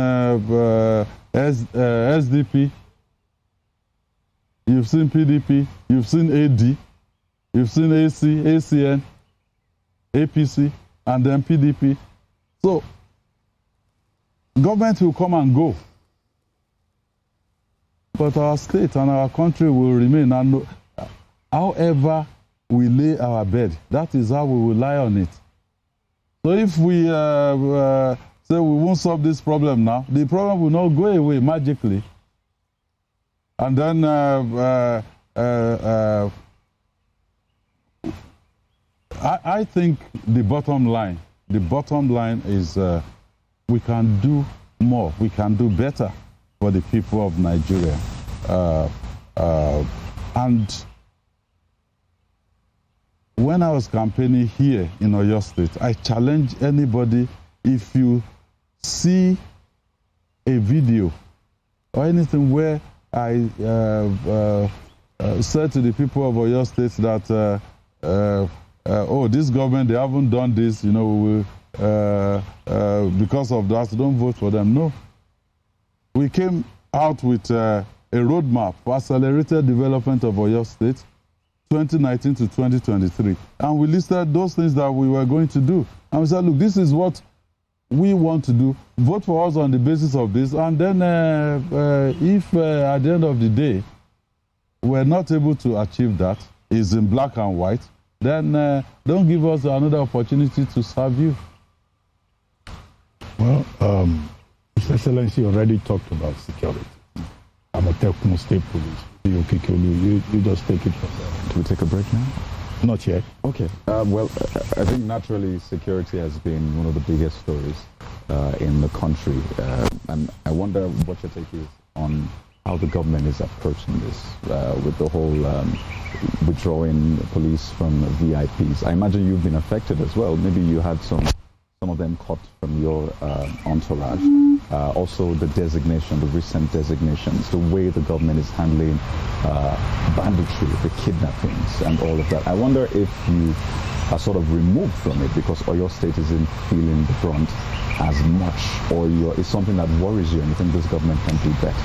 SDP, you've seen PDP, you've seen AD, you've seen AC, ACN, APC, and then PDP. So government will come and go, but our state and our country will remain. And however we lay our bed, that is how we will lie on it. So if we say we won't solve this problem now, the problem will not go away magically. And then I think the bottom line is we can do more, we can do better for the people of Nigeria. And when I was campaigning here in Oyo State, I challenge anybody, if you see a video or anything where I said to the people of Oyo State that, oh, this government, they haven't done this, you know, because of that, don't vote for them. No. We came out with a roadmap for accelerated development of Oyo State, 2019 to 2023. And we listed those things that we were going to do. And we said, look, this is what we want to do. Vote for us on the basis of this. And then if at the end of the day, we're not able to achieve that, it's in black and white, then don't give us another opportunity to serve you. Well, His Excellency already talked about security. Amatekun State Police. You just take it from there. Do we take a break now? Not yet. Okay. Well, I think naturally security has been one of the biggest stories in the country. And I wonder what your take is on how the government is approaching this with the whole withdrawing police from VIPs. I imagine you've been affected as well. Maybe you had some of them caught from your entourage. Also the designation, the recent designations, the way the government is handling banditry, the kidnappings and all of that. I wonder if you are sort of removed from it because Oyo State isn't feeling the brunt as much, or it's something that worries you and you think this government can do better.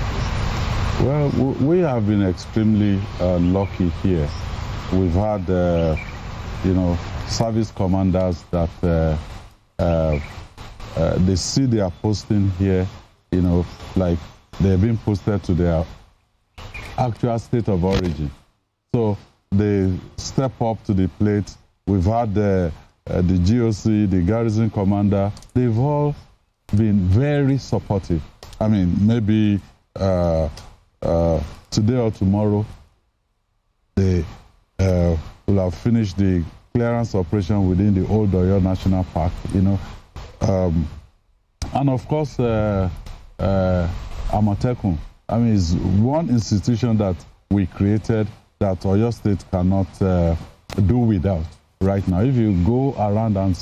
Well, we have been extremely lucky here. We've had, you know, service commanders that they see their posting here, you know, like they're being posted to their actual state of origin. So they step up to the plate. We've had the GOC, the garrison commander. They've all been very supportive. I mean, maybe today or tomorrow, they will have finished the clearance operation within the Old Oyo National Park, you know. And of course, Amatekun, I mean, is one institution that we created that Oyo State cannot do without right now. If you go around and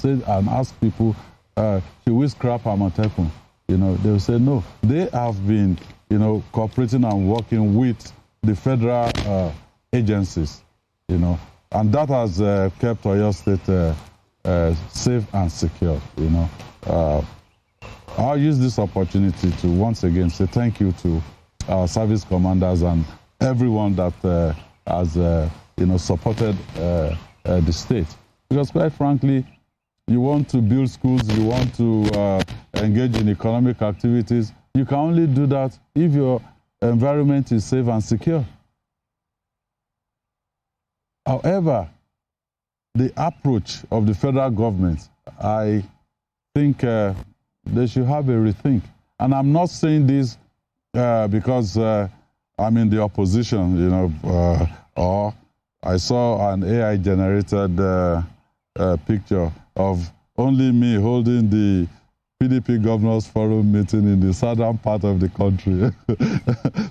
ask people, should we scrap Amatekun? You know, they'll say no. They have been, you know, cooperating and working with the federal agencies, you know, and that has kept Oyo State safe and secure, you know. I'll use this opportunity to once again say thank you to our service commanders and everyone that has, you know, supported the state. Because quite frankly, you want to build schools, you want to engage in economic activities, you can only do that if your environment is safe and secure. However, the approach of the federal government, I think they should have a rethink. And I'm not saying this because I'm in the opposition, you know, or I saw an AI-generated picture of only me holding the PDP Governors Forum meeting in the southern part of the country.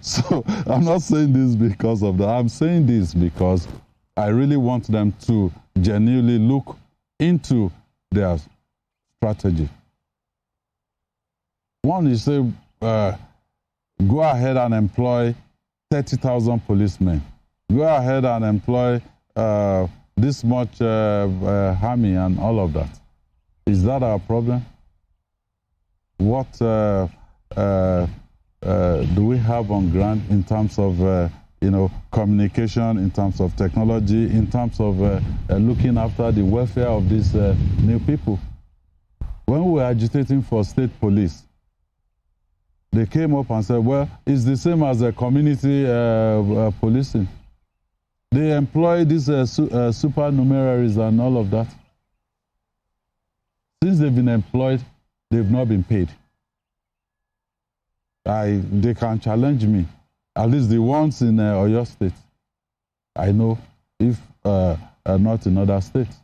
So I'm not saying this because of that. I'm saying this because I really want them to genuinely look into their strategy. One is say, go ahead and employ 30,000 policemen. Go ahead and employ this much army and all of that. Is that our problem? What do we have on ground in terms of you know, communication, in terms of technology, in terms of looking after the welfare of these new people? When we were agitating for state police, they came up and said, well, it's the same as a community policing. They employ these supernumeraries and all of that. Since they've been employed, they've not been paid. They can challenge me, at least the ones in Oyo State. I know, if not in other states.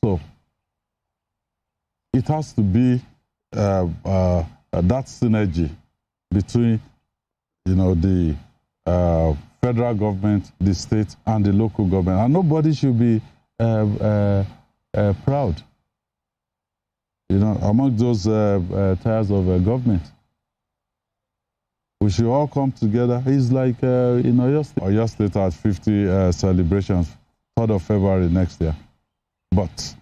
So it has to be that synergy between, the federal government, the state, and the local government. And nobody should be proud, among those tiers of government. We should all come together. It's like in Oyo State. Oyo State has 50 celebrations, 3rd of February next year. But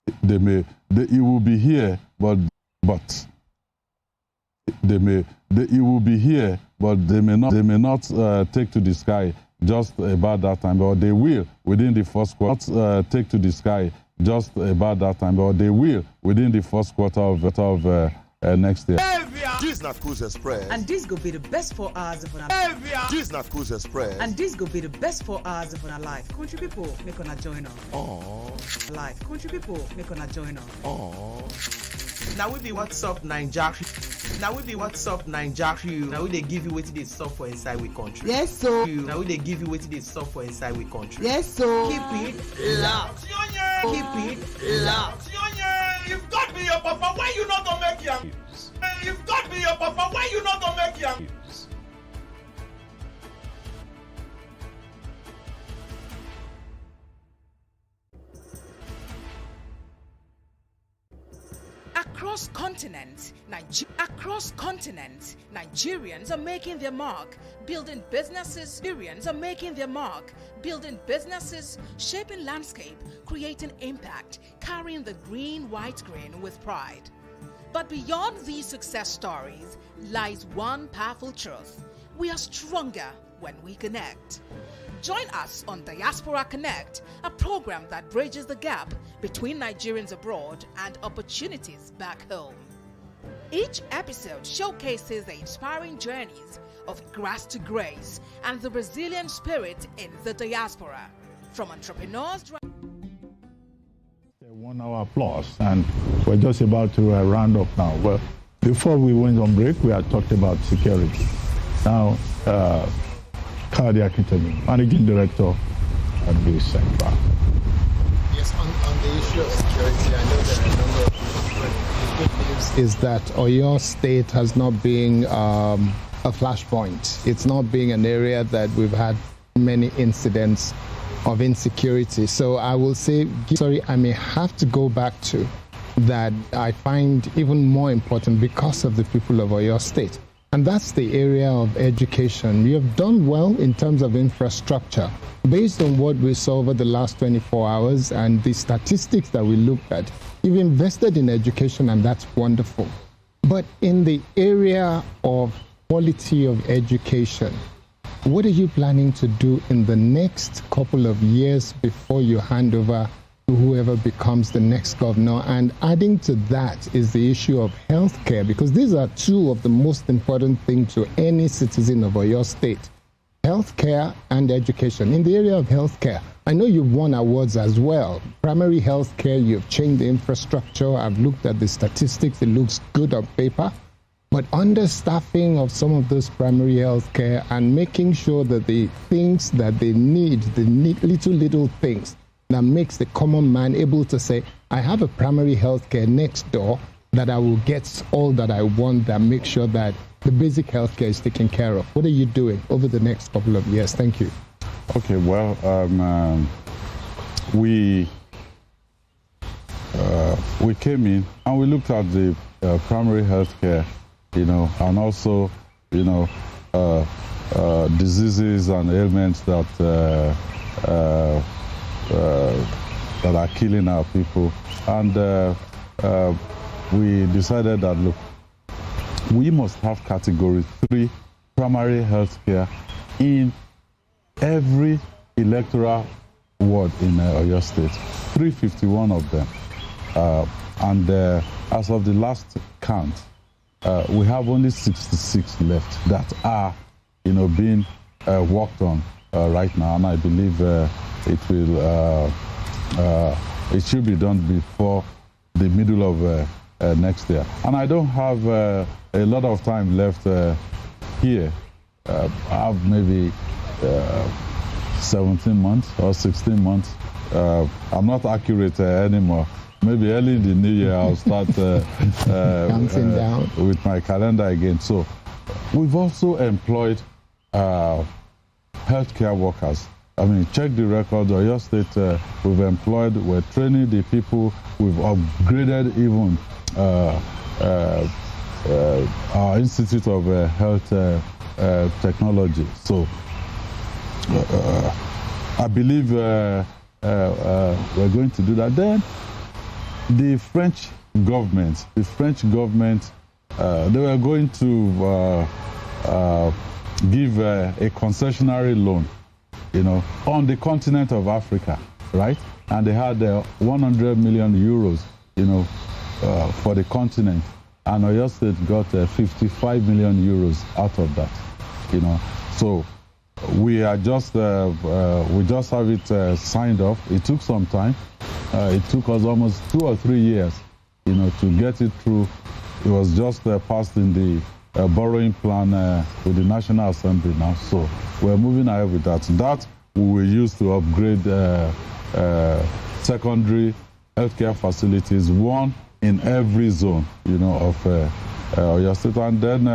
it will be here, but it will be here, but they may not take to the sky just about that time, but they will within the first quarter. Not take to the sky just about that time, but they will within the first quarter of next year. This na Cruise Express. And this go be the best 4 hours of our life. This na Cruise Express. And this go be the best 4 hours of our life. Country people, make una join us. Aww. Life. Country people, make una join us. Aww. Now we be What's Up Naija. Now we be What's Up Naija. Now we they give you wetin dey sup for inside we country. Yes, so. Now we they give you wetin dey sup for inside we country. Yes, so. Keep it locked. Keep it locked. If God be your papa, why you not gonna make young? If God be your papa, why you not gonna make young? Across continents, Nigerians are making their mark, building businesses. Nigerians are making their mark, building businesses, shaping landscape, creating impact, carrying the green, white green with pride. But beyond these success stories lies one powerful truth: we are stronger when we connect. Join us on Diaspora Connect, a program that bridges the gap between Nigerians abroad and opportunities back home. Each episode showcases the inspiring journeys of grass to grace and the resilient spirit in the diaspora. From entrepreneurs... 1 hour applause, and we're just about to round up now. Well, before we went on break, we had talked about security. Now, Cardiac Interview, Managing Director at the Central. Yes, on the issue of security, I know there are a number of things. The good news is that Oyo State has not been a flashpoint. It's not being an area that we've had many incidents of insecurity. So I will say, I may have to go back to that I find even more important because of the people of Oyo State. And that's the area of education. We have done well in terms of infrastructure. Based on what we saw over the last 24 hours and the statistics that we looked at, you've invested in education, and that's wonderful. But in the area of quality of education, what are you planning to do in the next couple of years before you hand over to whoever becomes the next governor? And adding to that is the issue of healthcare, because these are two of the most important things to any citizen of Oyo State: healthcare and education. In the area of healthcare, I know you've won awards as well. Primary healthcare, you've changed the infrastructure. I've looked at the statistics. It looks good on paper. But understaffing of some of those primary health care and making sure that the things that they need, the little things that makes the common man able to say, I have a primary health care next door that I will get all that I want, that makes sure that the basic health care is taken care of. What are you doing over the next couple of years? Thank you. Okay, well, we came in and we looked at the primary health care, and also, diseases and ailments that are killing our people. And we decided that, look, we must have category 3 primary health care in every electoral ward in Oyo State, 351 of them. And as of the last count, we have only 66 left that are, being worked on right now, and I believe it should be done before the the middle of next year. And I don't have a lot of time left here. I have maybe 17 months or 16 months. I'm not accurate anymore. Maybe early in the new year I'll start counting down with my calendar again. So we've also employed healthcare workers. I mean, check the records. Oyo State, we've employed, we're training the people, we've upgraded even our Institute of Health Technology. So I believe we're going to do that. Then the French government, they were going to give a concessionary loan, on the continent of Africa, right? And they had 100 million euros, for the continent. And Oyo State got 55 million euros out of that, So we are just, we just have it signed off. It took some time. It took us almost 2 or 3 years, to get it through. It was just passed in the borrowing plan with the National Assembly now. So we're moving ahead with that. That we will use to upgrade secondary healthcare facilities, one in every zone, of Oyo State. And then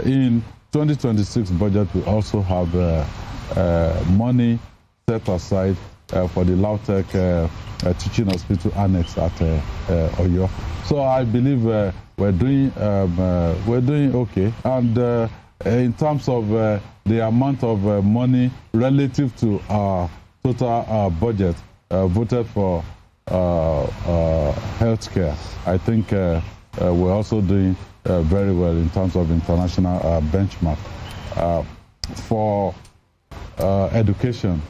in 2026 budget, we also have money set aside for the Lautech Teaching Hospital Annex at Oyo. So I believe we're doing okay. And in terms of the amount of money relative to our total budget voted for healthcare, I think we're also doing very well in terms of international benchmark. For education,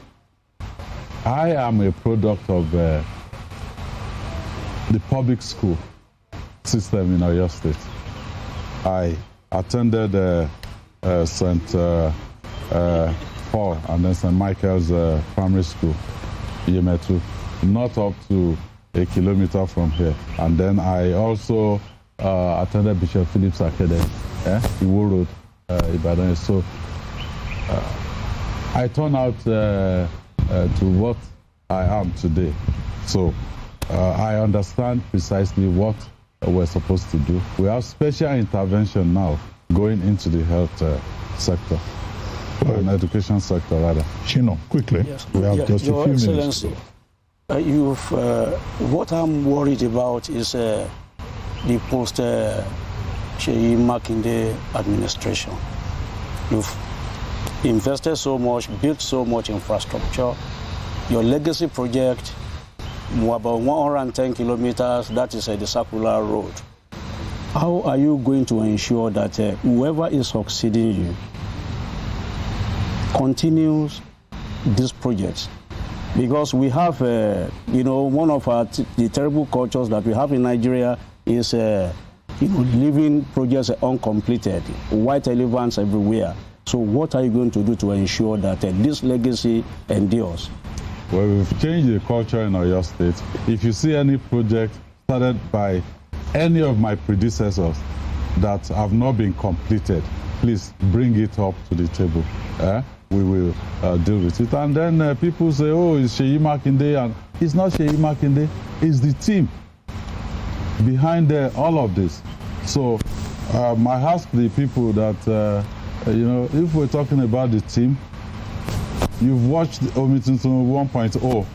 I am a product of the public school system in Oyo State. I attended St. Paul and then St. Michael's Primary School, Yemetu, not up to a kilometer from here. And then I also attended Bishop Phillips Academy, Iwo Road, Ibadan. So I turned out to what I am today. So I understand precisely what we're supposed to do. We have special intervention now going into the health sector, and education sector rather. Shino, quickly. Yes. We have just Your a few Excellency, minutes. What I'm worried about is the post Sheyi Makinde administration. You've invested so much, built so much infrastructure. Your legacy project, about 110 kilometers, that is the circular road. How are you going to ensure that whoever is succeeding you continues this project? Because we have, one of the terrible cultures that we have in Nigeria is, leaving projects uncompleted, white elephants everywhere. So what are you going to do to ensure that this legacy endures? Well, we've changed the culture in Oyo State. If you see any project started by any of my predecessors that have not been completed, please bring it up to the table. We will deal with it. And then people say, oh, it's Sheyi Makinde. And it's not Sheyi Makinde, it's the team behind all of this. So I ask the people that, if we're talking about the team, you've watched Omituntun 1.0.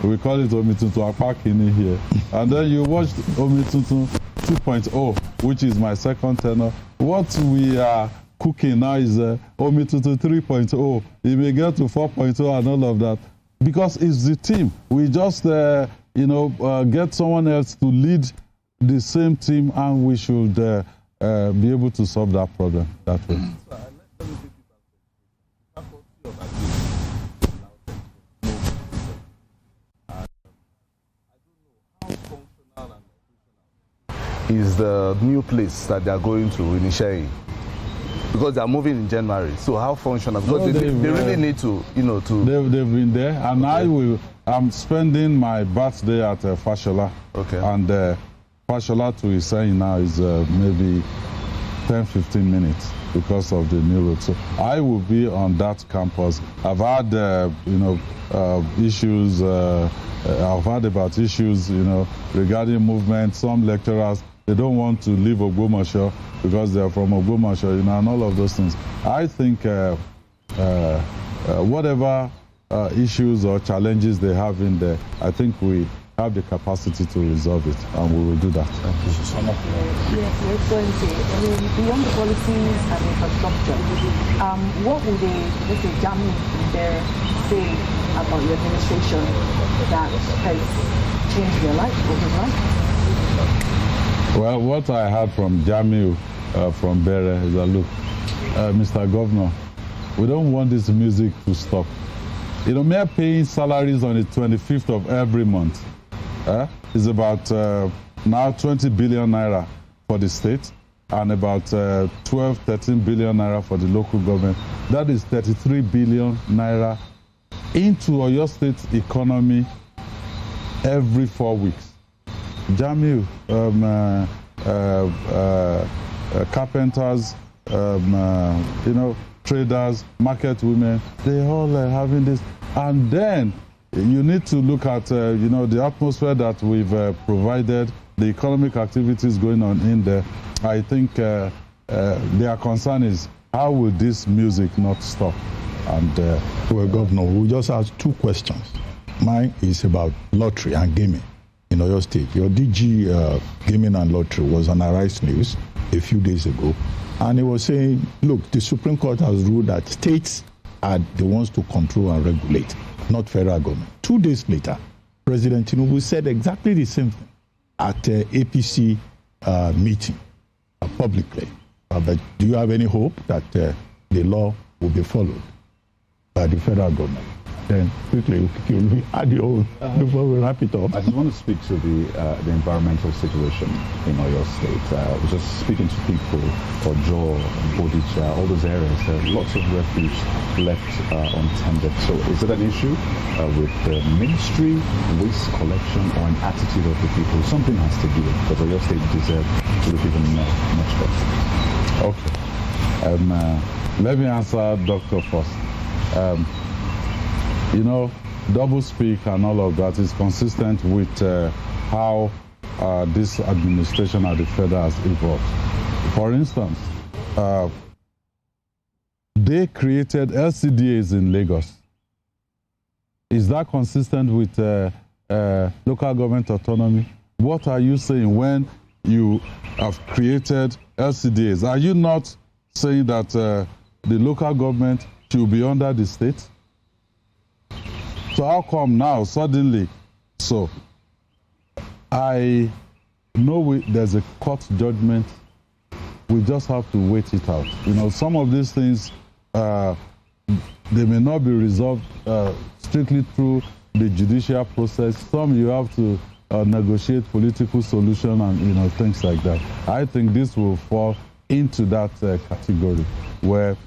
We call it Omituntun Apakini here. And then you watched Omituntun 2.0, which is my second tenor. What we are cooking now is Omituntun 3.0. You may get to 4.0 and all of that. Because it's the team. We just, get someone else to lead the same team, and we should be able to solve that problem that way. Is the new place that they are going to in Ishei. because they are moving in January. So how functional? Because they really need to, They've been there, and I'm spending my birthday at Fashola. Okay. And Fashola to Iseyin now is maybe 10-15 minutes because of the new road. So I will be on that campus. I've had, issues. I've heard about issues, regarding movement. Some lecturers, they don't want to leave Ogbomoso because they're from Ogbomoso, and all of those things. I think whatever issues or challenges they have in there, I think we have the capacity to resolve it, and we will do that. Yes, Your Excellency. I mean, beyond the policies and infrastructure, what would let's say, Jami there say about your administration that has changed their life or his life? Well, what I heard from Jamiu, from Bere, is that, look, Mr. Governor, we don't want this music to stop. Mere paying salaries on the 25th of every month is about now 20 billion naira for the state and about 12-13 billion naira for the local government. That is 33 billion naira into Oyo State economy every 4 weeks. Jamiu, carpenters, traders, market women, they all are having this. And then you need to look at, the atmosphere that we've provided, the economic activities going on in there. I think their concern is, how will this music not stop? And well, Governor, we just asked 2 questions. Mine is about lottery and gaming in Oyo State. Your DG gaming and lottery was on Arise News a few days ago, and he was saying, look, the Supreme Court has ruled that states are the ones to control and regulate, not federal government. 2 days later, President Tinubu said exactly the same thing at APC meeting publicly. But do you have any hope that the law will be followed by the federal government? Then quickly, we add your own before we wrap it up. I just want to speak to the environmental situation in Oyo State. I was just speaking to people, Ojo, Bodicha, all those areas. There are lots of refuse left untended. So is it an issue with the ministry, waste collection, or an attitude of the people? Something has to give, because Oyo State deserves to look even much better. Okay. Let me answer Doctor first. Double speak and all of that is consistent with how this administration at the federal has evolved. For instance, they created LCDAs in Lagos. Is that consistent with local government autonomy? What are you saying when you have created LCDAs? Are you not saying that the local government should be under the state? So how come now, suddenly? So I know there's a court judgment. We just have to wait it out. Some of these things, they may not be resolved strictly through the judicial process. Some you have to negotiate political solution and things like that. I think this will fall into that category where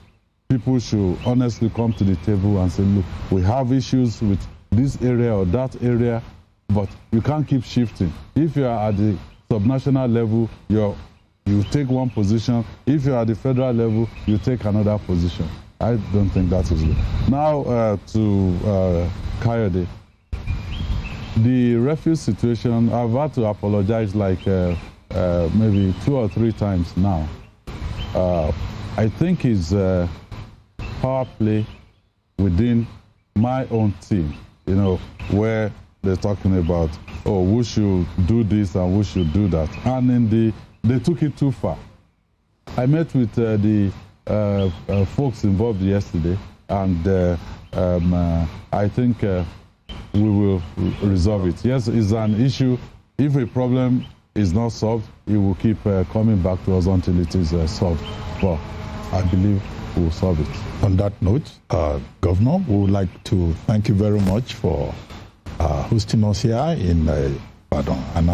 people should honestly come to the table and say, look, we have issues with this area or that area, but you can't keep shifting. If you are at the subnational level, you take one position. If you are at the federal level, you take another position. I don't think that is good. Now to Kayode. The refuse situation, I've had to apologize like maybe 2 or 3 times now. I think it's power play within my own team, where they're talking about, oh, we should do this and we should do that. And they took it too far. I met with the folks involved yesterday, and I think we will resolve it. Yes, it's an issue. If a problem is not solved, it will keep coming back to us until it is solved. But I believe we'll solve it. On that note, Governor, we would like to thank you very much for hosting us here in Ibadan and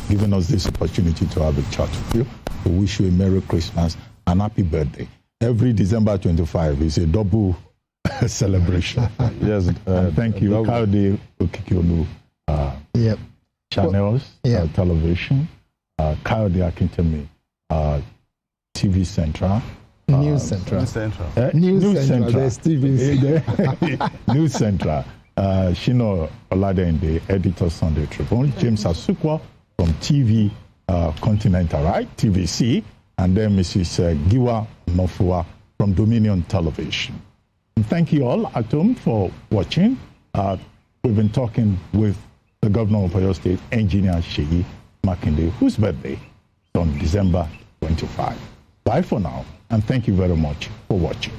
given us this opportunity to have a chat with you. We wish you a Merry Christmas and Happy Birthday. every December 25 is a double celebration. Yes. Thank you, Kaude Okikiolu. Channels, television, Kaude Akintemi, TV Central. News Central. News Central. There's TVC. News Central. Shino Oladende, editor Sunday Tribune. James Asukwa from TV Continental, right? TVC. And then Mrs. Giwa Nofua from Dominion Television. And thank you all at home for watching. We've been talking with the governor of Oyo State, Engineer Seyi Makinde, whose birthday is on December 25. Bye for now, and thank you very much for watching.